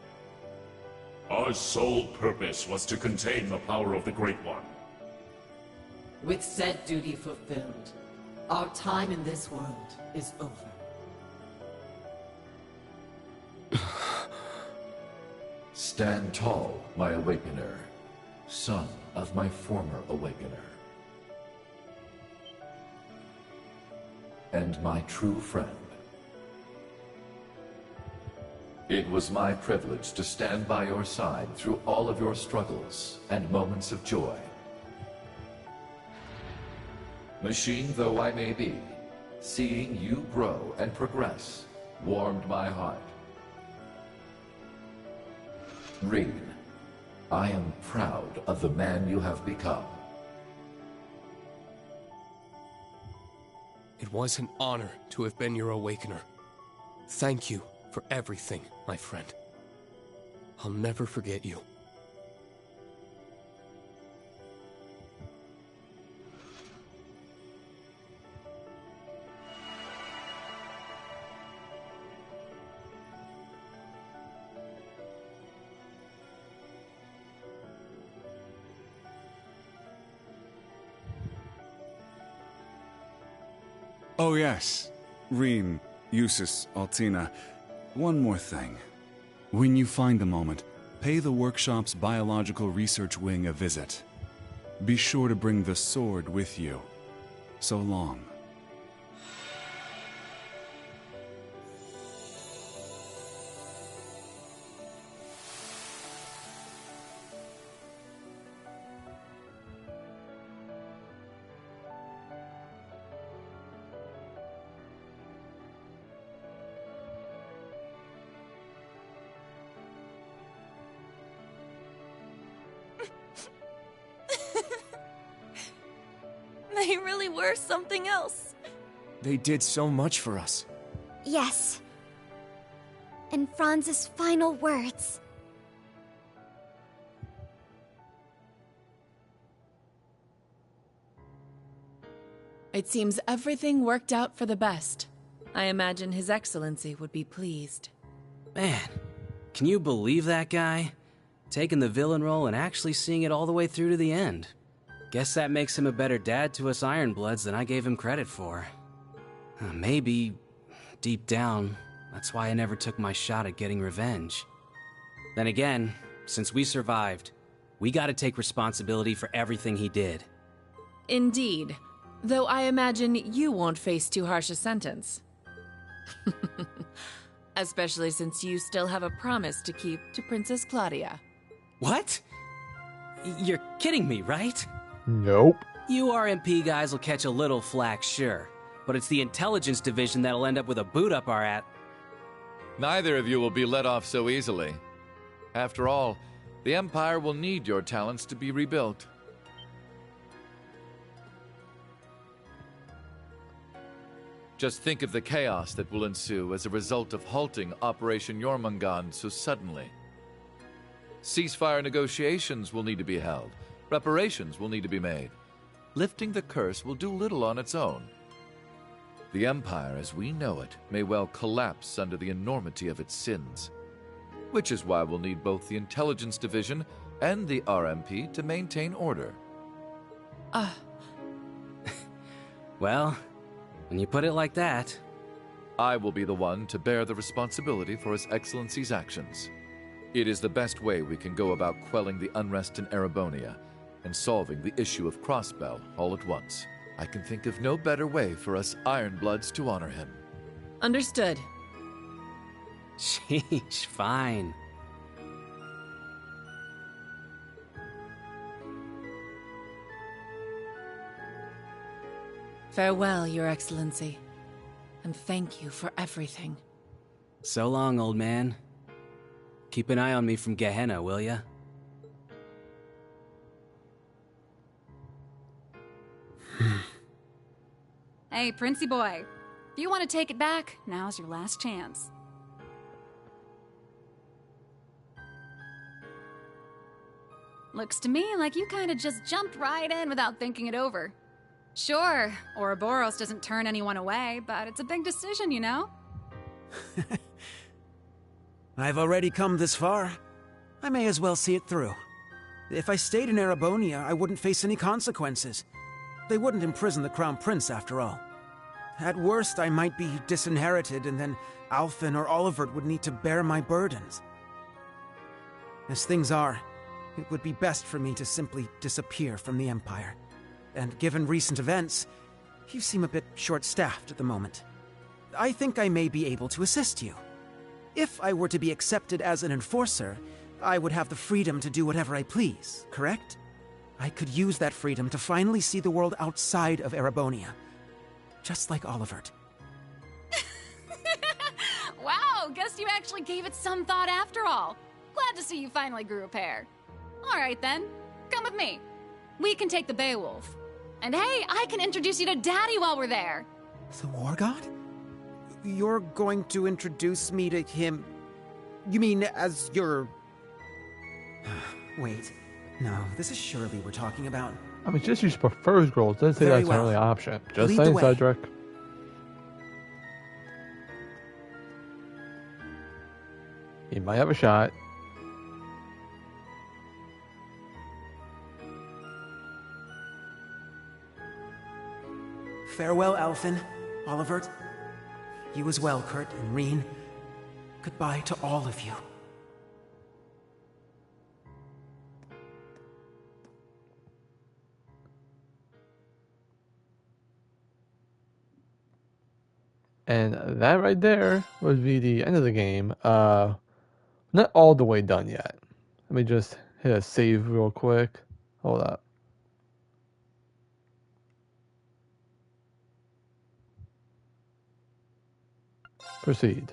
S23: Our sole purpose was to contain the power of the Great One.
S24: With said duty fulfilled, our time in this world is over.
S7: Stand tall, my awakener, son of my former awakener. And my true friend. It was my privilege to stand by your side through all of your struggles and moments of joy. Machine though I may be, seeing you grow and progress warmed my heart. Rean, I am proud of the man you have become.
S6: It was an honor to have been your awakener. Thank you for everything, my friend. I'll never forget you.
S10: Oh yes, Rean, Eustace, Altina. One more thing. When you find a moment, pay the workshop's biological research wing a visit. Be sure to bring the sword with you. So long.
S2: They really were something else.
S22: They did so much for us.
S3: Yes. And Franz's final words.
S2: It seems everything worked out for the best. I imagine His Excellency would be pleased.
S5: Man, can you believe that guy? Taking the villain role and actually seeing it all the way through to the end. Guess that makes him a better dad to us Ironbloods than I gave him credit for. Maybe, deep down, that's why I never took my shot at getting revenge. Then again, since we survived, we gotta take responsibility for everything he did.
S2: Indeed. Though I imagine you won't face too harsh a sentence. Especially since you still have a promise to keep to Princess Claudia.
S5: What? You're kidding me, right?
S1: Nope.
S5: You RMP guys will catch a little flack, sure. But it's the intelligence division that'll end up with a boot up our at.
S15: Neither of you will be let off so easily. After all, the Empire will need your talents to be rebuilt. Just think of the chaos that will ensue as a result of halting Operation Jormungand so suddenly. Ceasefire negotiations will need to be held. Reparations will need to be made. Lifting the curse will do little on its own. The Empire, as we know it, may well collapse under the enormity of its sins. Which is why we'll need both the Intelligence Division and the RMP to maintain order.
S5: Well, when you put it like that...
S15: I will be the one to bear the responsibility for His Excellency's actions. It is the best way we can go about quelling the unrest in Erebonia and solving the issue of Crossbell all at once. I can think of no better way for us Ironbloods to honor him.
S2: Understood.
S5: Sheesh, fine.
S2: Farewell, Your Excellency. And thank you for everything.
S5: So long, old man. Keep an eye on me from Gehenna, will ya?
S16: Hey, Princey boy. If you want to take it back, now's your last chance. Looks to me like you kind of just jumped right in without thinking it over. Sure, Ouroboros doesn't turn anyone away, but it's a big decision, you know?
S21: I've already come this far. I may as well see it through. If I stayed in Erebonia, I wouldn't face any consequences. They wouldn't imprison the Crown Prince, after all. At worst, I might be disinherited, and then Alphen or Olivert would need to bear my burdens. As things are, it would be best for me to simply disappear from the Empire. And given recent events, you seem a bit short-staffed at the moment. I think I may be able to assist you. If I were to be accepted as an enforcer, I would have the freedom to do whatever I please, correct? I could use that freedom to finally see the world outside of Erebonia. Just like Olivert.
S16: Wow, guess you actually gave it some thought after all. Glad to see you finally grew a pair. Alright then, come with me. We can take the Beowulf. And hey, I can introduce you to Daddy while we're there.
S21: The War God? You're going to introduce me to him? You mean as your... Wait, no, this is Shirley we're talking about.
S1: I mean, just use prefers girls. Doesn't say
S21: Very
S1: that's
S21: well.
S1: an early option. Just
S21: Lead the
S1: saying,
S21: way.
S1: Cedric. You might have a shot.
S21: Farewell, Alphen, Olivert. You as well, Kurt and Reen. Goodbye to all of you.
S1: And that right there would be the end of the game. Not all the way done yet. Let me just hit a save real quick. Hold up. Proceed.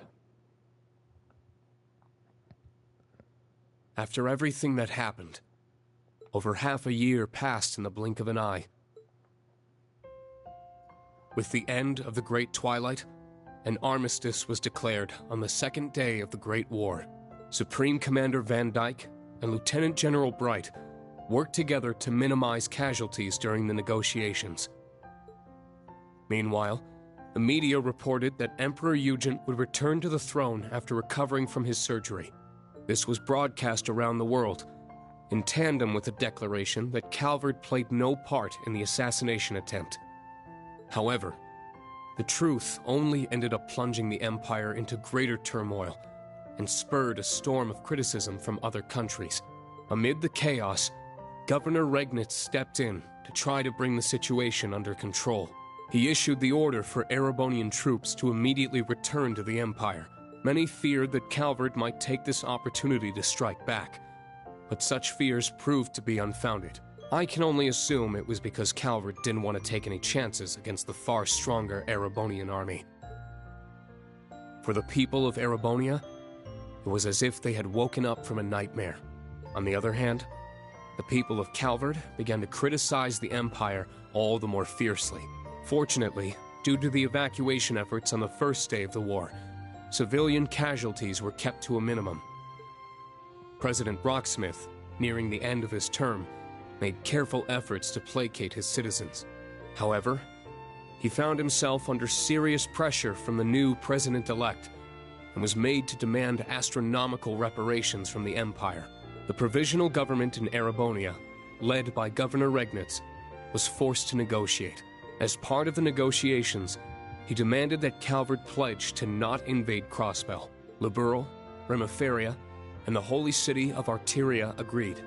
S4: After everything that happened, over half a year passed in the blink of an eye. With the end of the Great Twilight, an armistice was declared on the second day of the Great War. Supreme Commander Van Dyke and Lieutenant General Bright worked together to minimize casualties during the negotiations. Meanwhile, the media reported that Emperor Eugen would return to the throne after recovering from his surgery. This was broadcast around the world, in tandem with the declaration that Calvard played no part in the assassination attempt. However, the truth only ended up plunging the Empire into greater turmoil and spurred a storm of criticism from other countries. Amid the chaos, Governor Regnitz stepped in to try to bring the situation under control. He issued the order for Erebonian troops to immediately return to the Empire. Many feared that Calvard might take this opportunity to strike back, but such fears proved to be unfounded. I can only assume it was because Calvard didn't want to take any chances against the far stronger Erebonian army. For the people of Erebonia, it was as if they had woken up from a nightmare. On the other hand, the people of Calvard began to criticize the Empire all the more fiercely. Fortunately, due to the evacuation efforts on the first day of the war, civilian casualties were kept to a minimum. President Rocksmith, nearing the end of his term, made careful efforts to placate his citizens. However, he found himself under serious pressure from the new president-elect and was made to demand astronomical reparations from the Empire. The provisional government in Erebonia, led by Governor Regnitz, was forced to negotiate. As part of the negotiations, he demanded that Calvard pledge to not invade Crossbell. Liberl, Remiferia, and the holy city of Arteria agreed,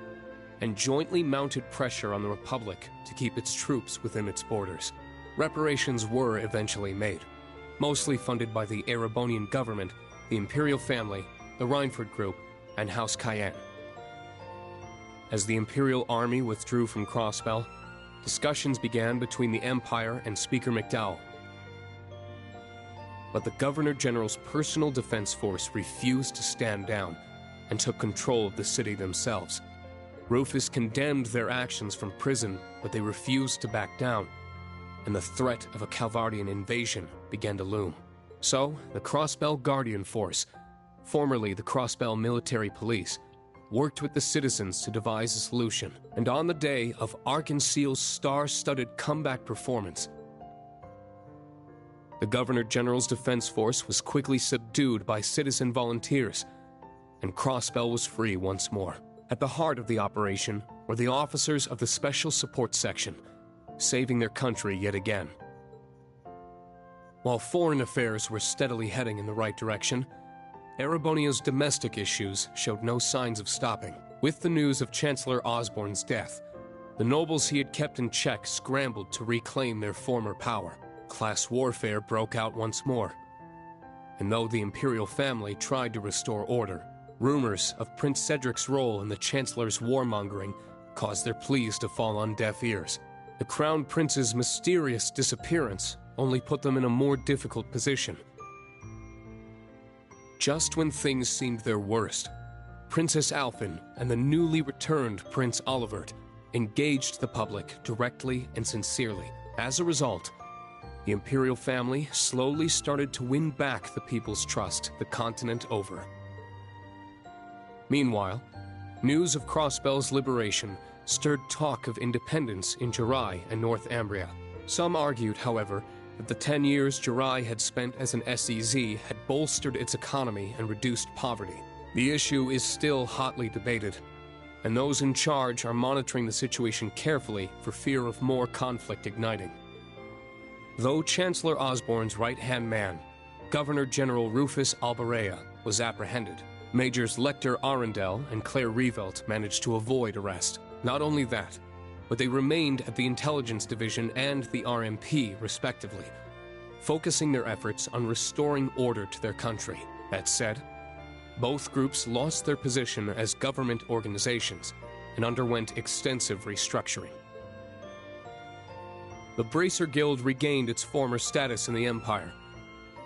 S4: and jointly mounted pressure on the Republic to keep its troops within its borders. Reparations were eventually made, mostly funded by the Erebonian government, the Imperial family, the Reinford Group, and House Cayenne. As the Imperial army withdrew from Crossbell, discussions began between the Empire and Speaker McDowell. But the Governor General's personal defense force refused to stand down and took control of the city themselves. Rufus condemned their actions from prison, but they refused to back down, and the threat of a Calvardian invasion began to loom. So, the Crossbell Guardian Force, formerly the Crossbell Military Police, worked with the citizens to devise a solution, and on the day of Arkansas's star-studded comeback performance, the Governor General's defense force was quickly subdued by citizen volunteers, and Crossbell was free once more. At the heart of the operation were the officers of the Special Support Section, saving their country yet again. While foreign affairs were steadily heading in the right direction, Erebonia's domestic issues showed no signs of stopping. With the news of Chancellor Osborne's death, the nobles he had kept in check scrambled to reclaim their former power. Class warfare broke out once more. And though the Imperial family tried to restore order, rumors of Prince Cedric's role in the Chancellor's warmongering caused their pleas to fall on deaf ears. The Crown Prince's mysterious disappearance only put them in a more difficult position. Just when things seemed their worst, Princess Alphen and the newly returned Prince Olivert engaged the public directly and sincerely. As a result, the Imperial family slowly started to win back the people's trust the continent over. Meanwhile, news of Crossbell's liberation stirred talk of independence in Jirai and North Ambria. Some argued, however, that the 10 years Jirai had spent as an SEZ had bolstered its economy and reduced poverty. The issue is still hotly debated, and those in charge are monitoring the situation carefully for fear of more conflict igniting. Though Chancellor Osborne's right-hand man, Governor General Rufus Albarea, was apprehended, Majors Lecter Arundel and Claire Revelt managed to avoid arrest. Not only that, but they remained at the Intelligence Division and the RMP, respectively, focusing their efforts on restoring order to their country. That said, both groups lost their position as government organizations and underwent extensive restructuring. The Bracer Guild regained its former status in the Empire,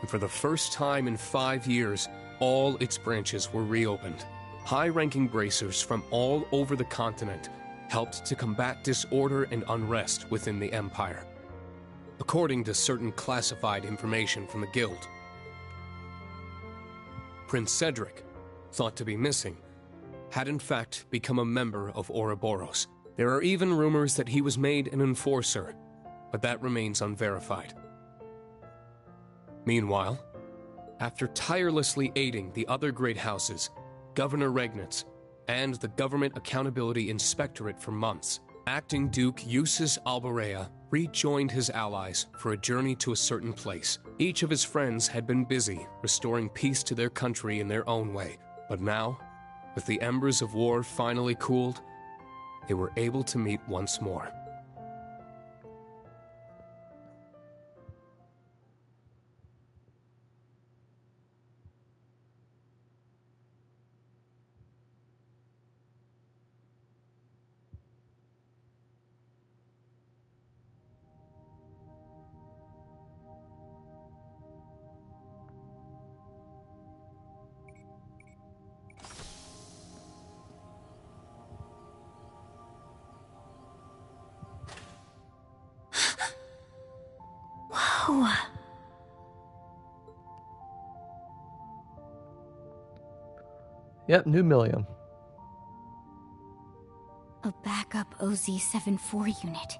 S4: and for the first time in 5 years, all its branches were reopened. High-ranking bracers from all over the continent helped to combat disorder and unrest within the Empire. According to certain classified information from the Guild, Prince Cedric, thought to be missing, had in fact become a member of Ouroboros. There are even rumors that he was made an enforcer, but that remains unverified. Meanwhile, after tirelessly aiding the other great houses, Governor Regnitz, and the Government Accountability Inspectorate for months, Acting Duke Eustace Albarea rejoined his allies for a journey to a certain place. Each of his friends had been busy restoring peace to their country in their own way, but now, with the embers of war finally cooled, they were able to meet once more.
S11: Whoa.
S1: Yep, new Millium.
S11: A backup OZ-74 unit.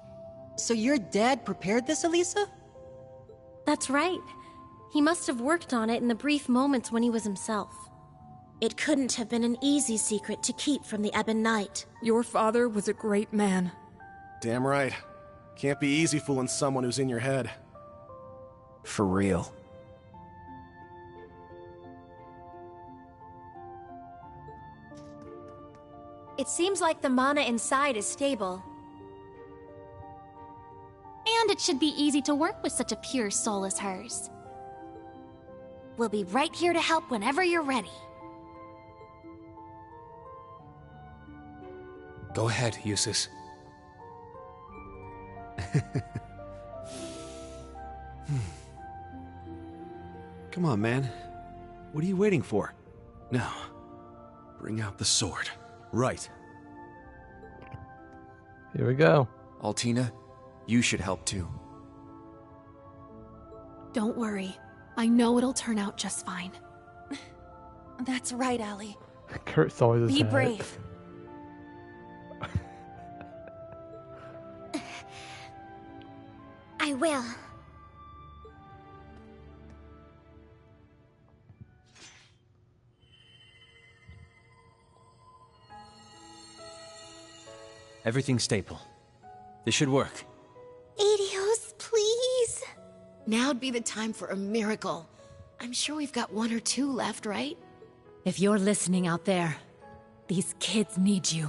S8: So your dad prepared this, Elisa?
S11: That's right. He must have worked on it in the brief moments when he was himself.
S14: It couldn't have been an easy secret to keep from the Ebon Knight.
S17: Your father was a great man.
S18: Damn right. Can't be easy fooling someone who's in your head.
S22: For real.
S14: It seems like the mana inside is stable.
S19: And it should be easy to work with such a pure soul as hers. We'll be right here to help whenever you're ready.
S4: Go ahead, Eustace.
S22: Come on, man. What are you waiting for? Now, bring out the sword.
S18: Right.
S1: Here we go.
S22: Altina, you should help too.
S20: Don't worry. I know it'll turn out just fine.
S14: That's right, Allie.
S1: Kurt's always
S14: Be brave. I will.
S22: Everything's stable. This should work.
S14: Adios, please.
S8: Now'd be the time for a miracle. I'm sure we've got 1 or 2 left, right?
S9: If you're listening out there, these kids need you.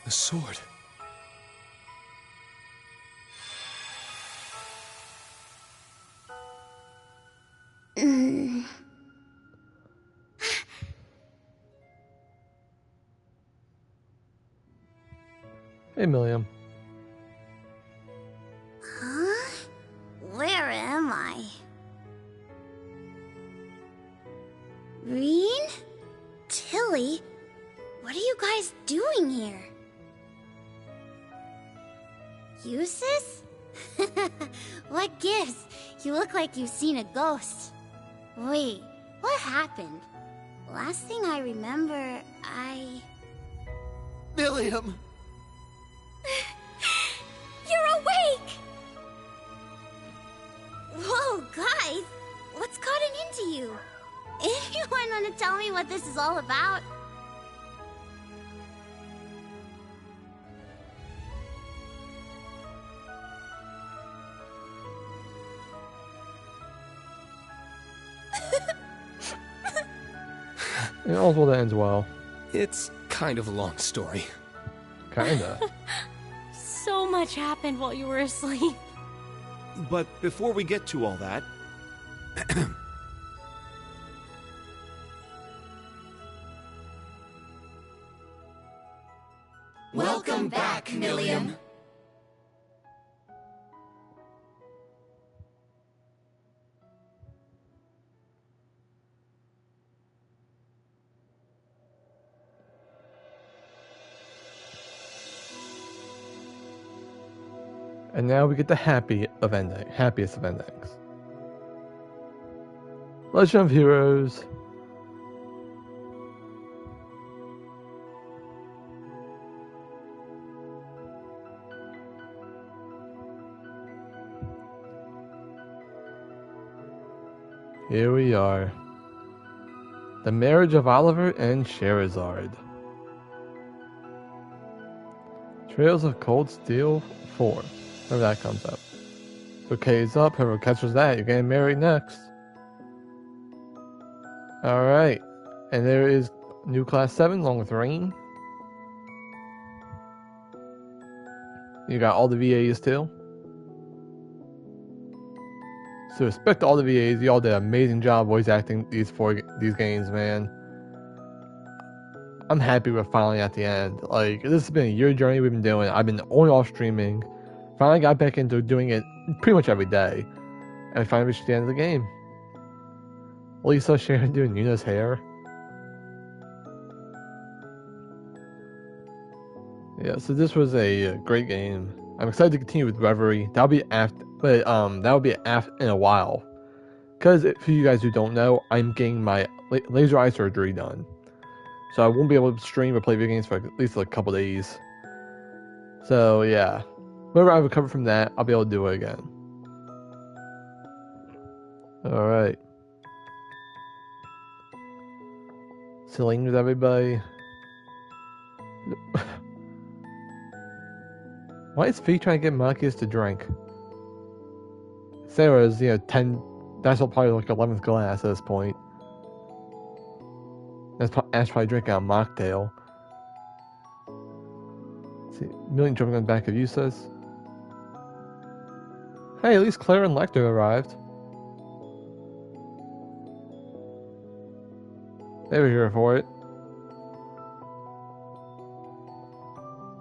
S6: The sword.
S1: Hey, Milliam.
S12: Huh? Where am I? Reen? Tilly? What are you guys doing here? Eustace? What gives? You look like you've seen a ghost. Wait, what happened? Last thing I remember,
S18: Milliam!
S12: You're awake! Whoa, guys! What's gotten into you? Anyone want to tell me what this is all about?
S1: And Oswald ends well.
S4: It's kind of a long story.
S1: Kinda.
S11: So much happened while you were asleep.
S18: But before we get to all that...
S24: Welcome back, Milliam.
S1: And now we get the happiest of endings. Legend of Heroes. Here we are. The marriage of Oliver and Scheherazade. Trails of Cold Steel 4. Whenever that comes up. Bouquet's up, whoever catches that, you're getting married next. Alright. And there is new Class 7 along with Rain. You got all the VAs too. So respect to all the VAs, y'all did an amazing job voice acting these games, man. I'm happy we're finally at the end. Like, this has been a year journey we've been doing. I've been on off streaming. Finally got back into doing it pretty much every day. And I finally reached the end of the game. Lisa Sharon doing Yuna's hair. Yeah, so this was a great game. I'm excited to continue with Reverie. That'll be after, but that'll be after in a while. Because for you guys who don't know, I'm getting my laser eye surgery done. So I won't be able to stream or play video games for at least a couple days. So yeah. Whenever I recover from that, I'll be able to do it again. Alright. Celine with everybody. Why is Fee trying to get Marcus to drink? Sarah's, 10... That's probably like 11th glass at this point. Ash probably drinking a mocktail. Let's see, Million jumping on the back of Eustace. Hey, at least Claire and Lecter arrived. They were here for it.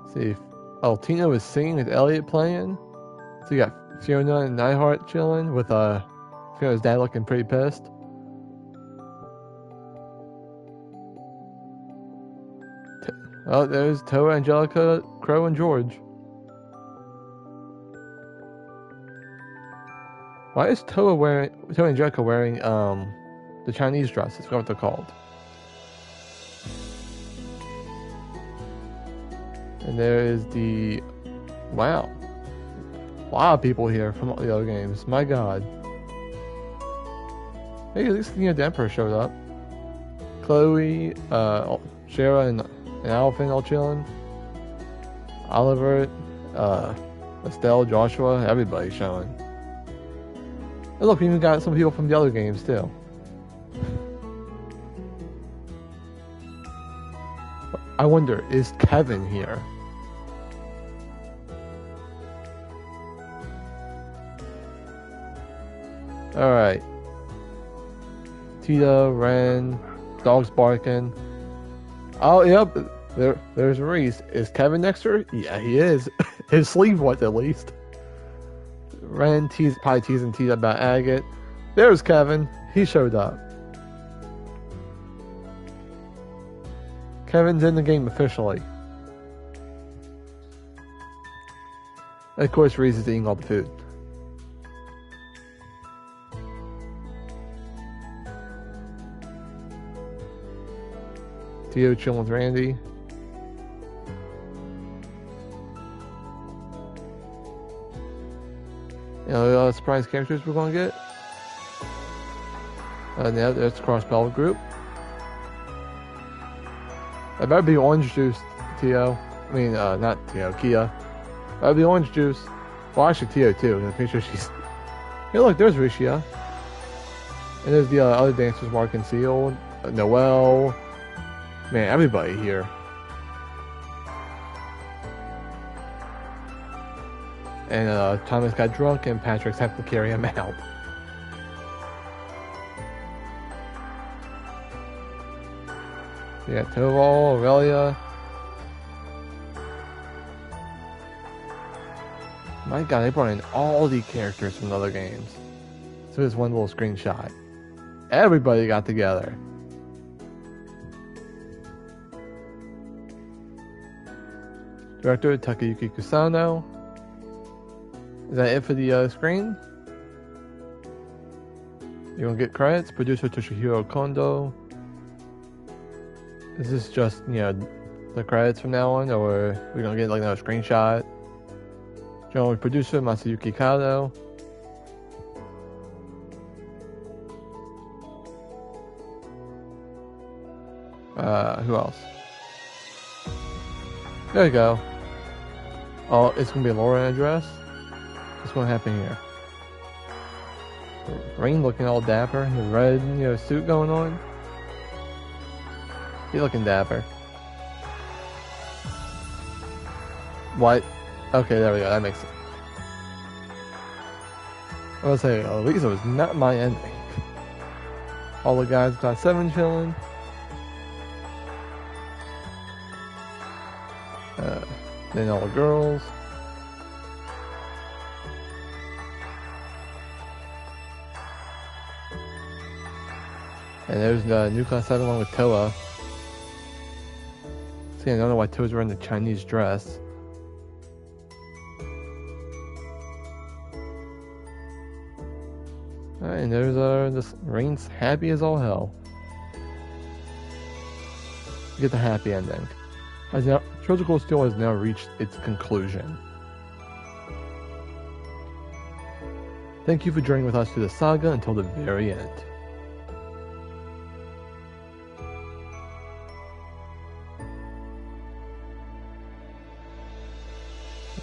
S1: Let's see. Oh, Tina was singing with Elliot playing. So you got Fiona and Neihart chilling with Fiona's dad looking pretty pissed. Oh, there's Toa, Angelica, Crow, and George. Why is Toa and Angelica wearing the Chinese dresses? I forgot what they're called. And there is the... Wow. A lot of people here from all the other games. My god. Hey, at least the Emperor showed up. Chloe, Shara, and Alvin all chilling. Oliver, Estelle, Joshua, everybody showing. And look, we even got some people from the other games too. I wonder, is Kevin here? Alright. Tita, Ren, dogs barking. Oh, yep. There's Reese. Is Kevin next to her? Yeah, he is. His sleeve was, at least. Ren probably teasing Tita about Agate. There's Kevin. He showed up. Kevin's in the game officially. And of course, Reese is eating all the food. Theo chilling with Randy. You know, surprise characters we're going to get. Yeah, that's Cross-Bell group. That better be orange juice, Tio. I mean, not Tio, Kia. That better be orange juice. Well, actually, Tio too. I'm pretty sure she's. Hey, look, there's Rishia. And there's the other dancers, Mark and Seal, Noelle. Man, everybody here. And Thomas got drunk and Patrick's having to carry him out. Yeah, Toval, Aurelia. My god, they brought in all the characters from other games. So there's one little screenshot. Everybody got together. Director Takayuki Kusano. Is that it for the screen? You gonna get credits? Producer Toshihiro Kondo. Is this just, you know, the credits from now on, or are we gonna get like another screenshot? General producer Masayuki Kado. Who else? There we go. Oh, it's gonna be a Laura address. What's gonna happen here? Rain looking all dapper, the red, you know, suit going on. He's looking dapper. What? Okay, there we go. That makes sense. I was saying, Lisa was not my ending. All the guys got 7 chilling. Then all the girls. And there's the new class 7 along with Toa. See, I don't know why Toa's wearing the Chinese dress. Alright, and there's this Rain's happy as all hell. Get the happy ending. As now, Tropical Steel has now reached its conclusion. Thank you for joining with us through the saga until the very end.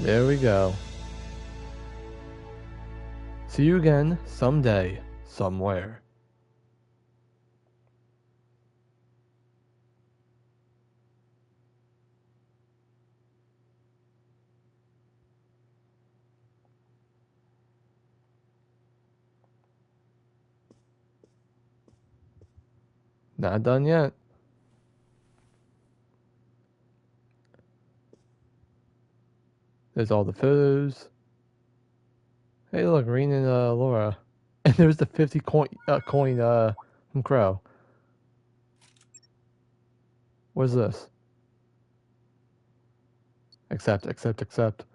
S1: There we go. See you again someday, somewhere. Not done yet. There's all the photos. Hey, look, Reen and Laura. And there's the 50 coin from Crow. What is this? Accept, accept, accept.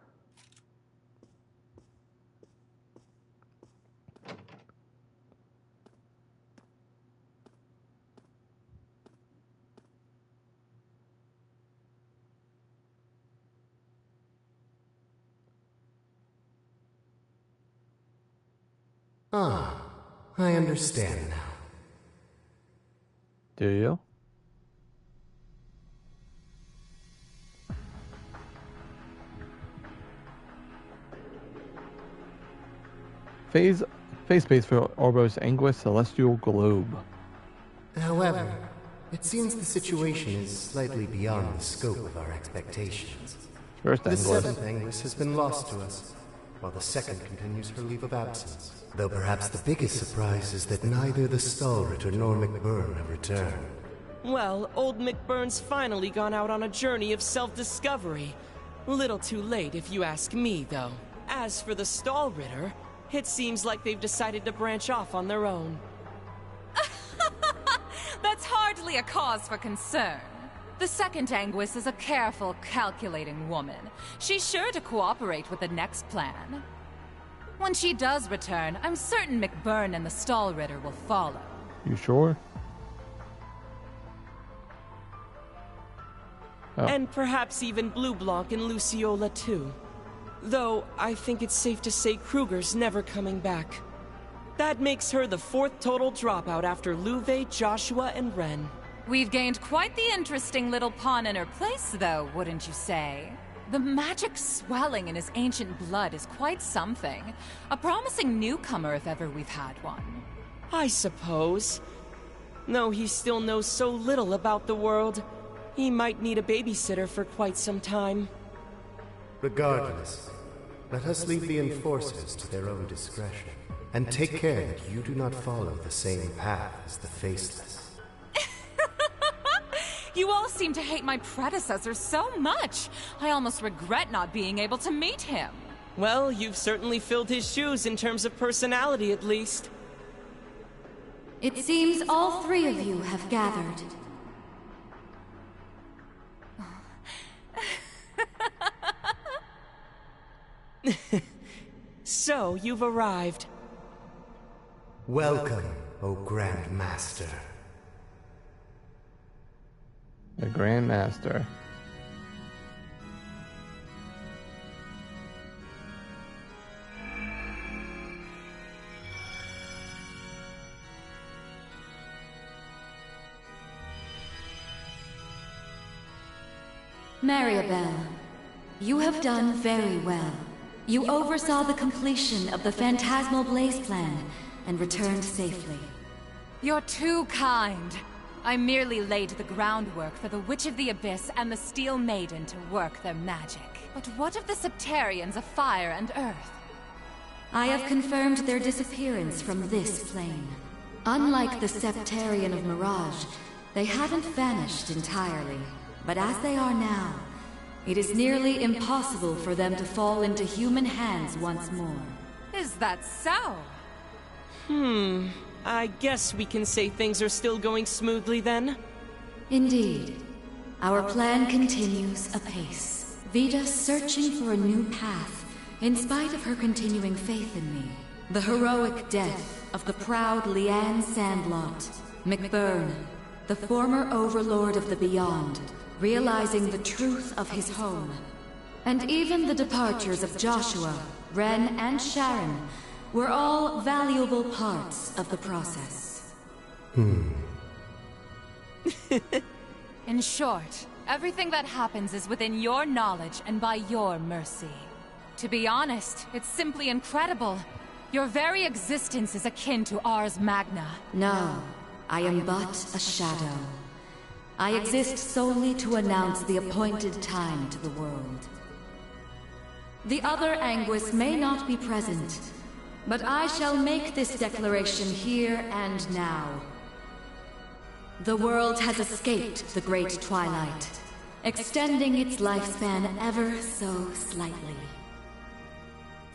S7: Ah, I understand now.
S1: Do you? phase space for Orbos Anguis Celestial Globe.
S7: However, it seems the situation is slightly beyond the scope of our expectations.
S1: First
S7: The
S1: Anguis.
S7: seventh Anguis has been lost to us, while the second continues her leave of absence. Though perhaps the biggest surprise is that neither the Stalritter nor McBurn have returned.
S3: Well, old McBurn's finally gone out on a journey of self-discovery. Little too late if you ask me, though. As for the Stalritter, it seems like they've decided to branch off on their own.
S2: That's hardly a cause for concern. The second Anguis is a careful, calculating woman. She's sure to cooperate with the next plan. When she does return, I'm certain McBurn and the Stalritter will follow.
S1: You sure? Oh.
S3: And perhaps even Blue Blanc and Luciola too. Though, I think it's safe to say Kruger's never coming back. That makes her the fourth total dropout after Louve, Joshua, and Ren.
S2: We've gained quite the interesting little pawn in her place, though, wouldn't you say? The magic swelling in his ancient blood is quite something. A promising newcomer if ever we've had one.
S3: I suppose. Though he still knows so little about the world, he might need a babysitter for quite some time.
S7: Regardless, let us leave the enforcers to their own discretion, and take care that you do not follow the same path as the Faceless.
S2: You all seem to hate my predecessor so much. I almost regret not being able to meet him.
S3: Well, you've certainly filled his shoes in terms of personality, at least.
S19: It seems all three of you have gathered.
S3: So, you've arrived.
S7: Welcome, O Grand Master.
S1: The Grand Master.
S19: Maribel, you have done very well. You oversaw the completion of the Phantasmal Blaze plan and returned safely.
S2: You're too kind. I merely laid the groundwork for the Witch of the Abyss and the Steel Maiden to work their magic. But what of the Septarians of Fire and Earth?
S19: I have confirmed their disappearance from this plane. Unlike the Septarian of Mirage, they haven't vanished entirely. But as they are now, it is nearly impossible for them to fall into human hands once more.
S2: Is that so?
S3: I guess we can say things are still going smoothly then?
S19: Indeed. Our plan continues apace. Vida searching for a new path, in spite of her continuing faith in me. The heroic death of the proud Leanne Sandlot. McBurn, the former overlord of the Beyond, realizing the truth of his home. And even the departures of Joshua, Ren, and Sharon were all valuable parts of the process.
S2: In short, everything that happens is within your knowledge and by your mercy. To be honest, it's simply incredible. Your very existence is akin to Ars Magna.
S19: No, I am but a shadow. I exist solely to announce the appointed time to the world. The other Anguis may not be present, but I shall make this declaration here and now. The world has escaped the Great Twilight, extending its lifespan ever so slightly.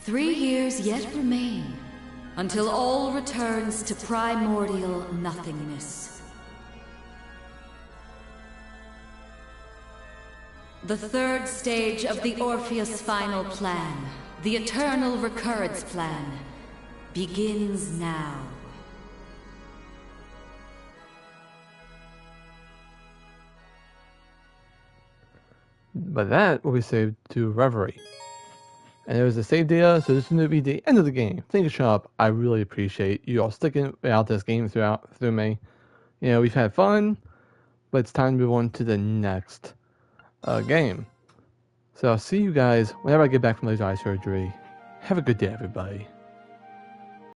S19: 3 years yet remain, until all returns to primordial nothingness. The third stage of the Orpheus Final Plan, the Eternal Recurrence Plan, begins now.
S1: But that will be saved to Reverie. And there was a save data, so this is going to be the end of the game. Thank you, Shop. I really appreciate you all sticking out this game through me. You know, we've had fun, but it's time to move on to the next game. So I'll see you guys whenever I get back from laser eye surgery. Have a good day, everybody.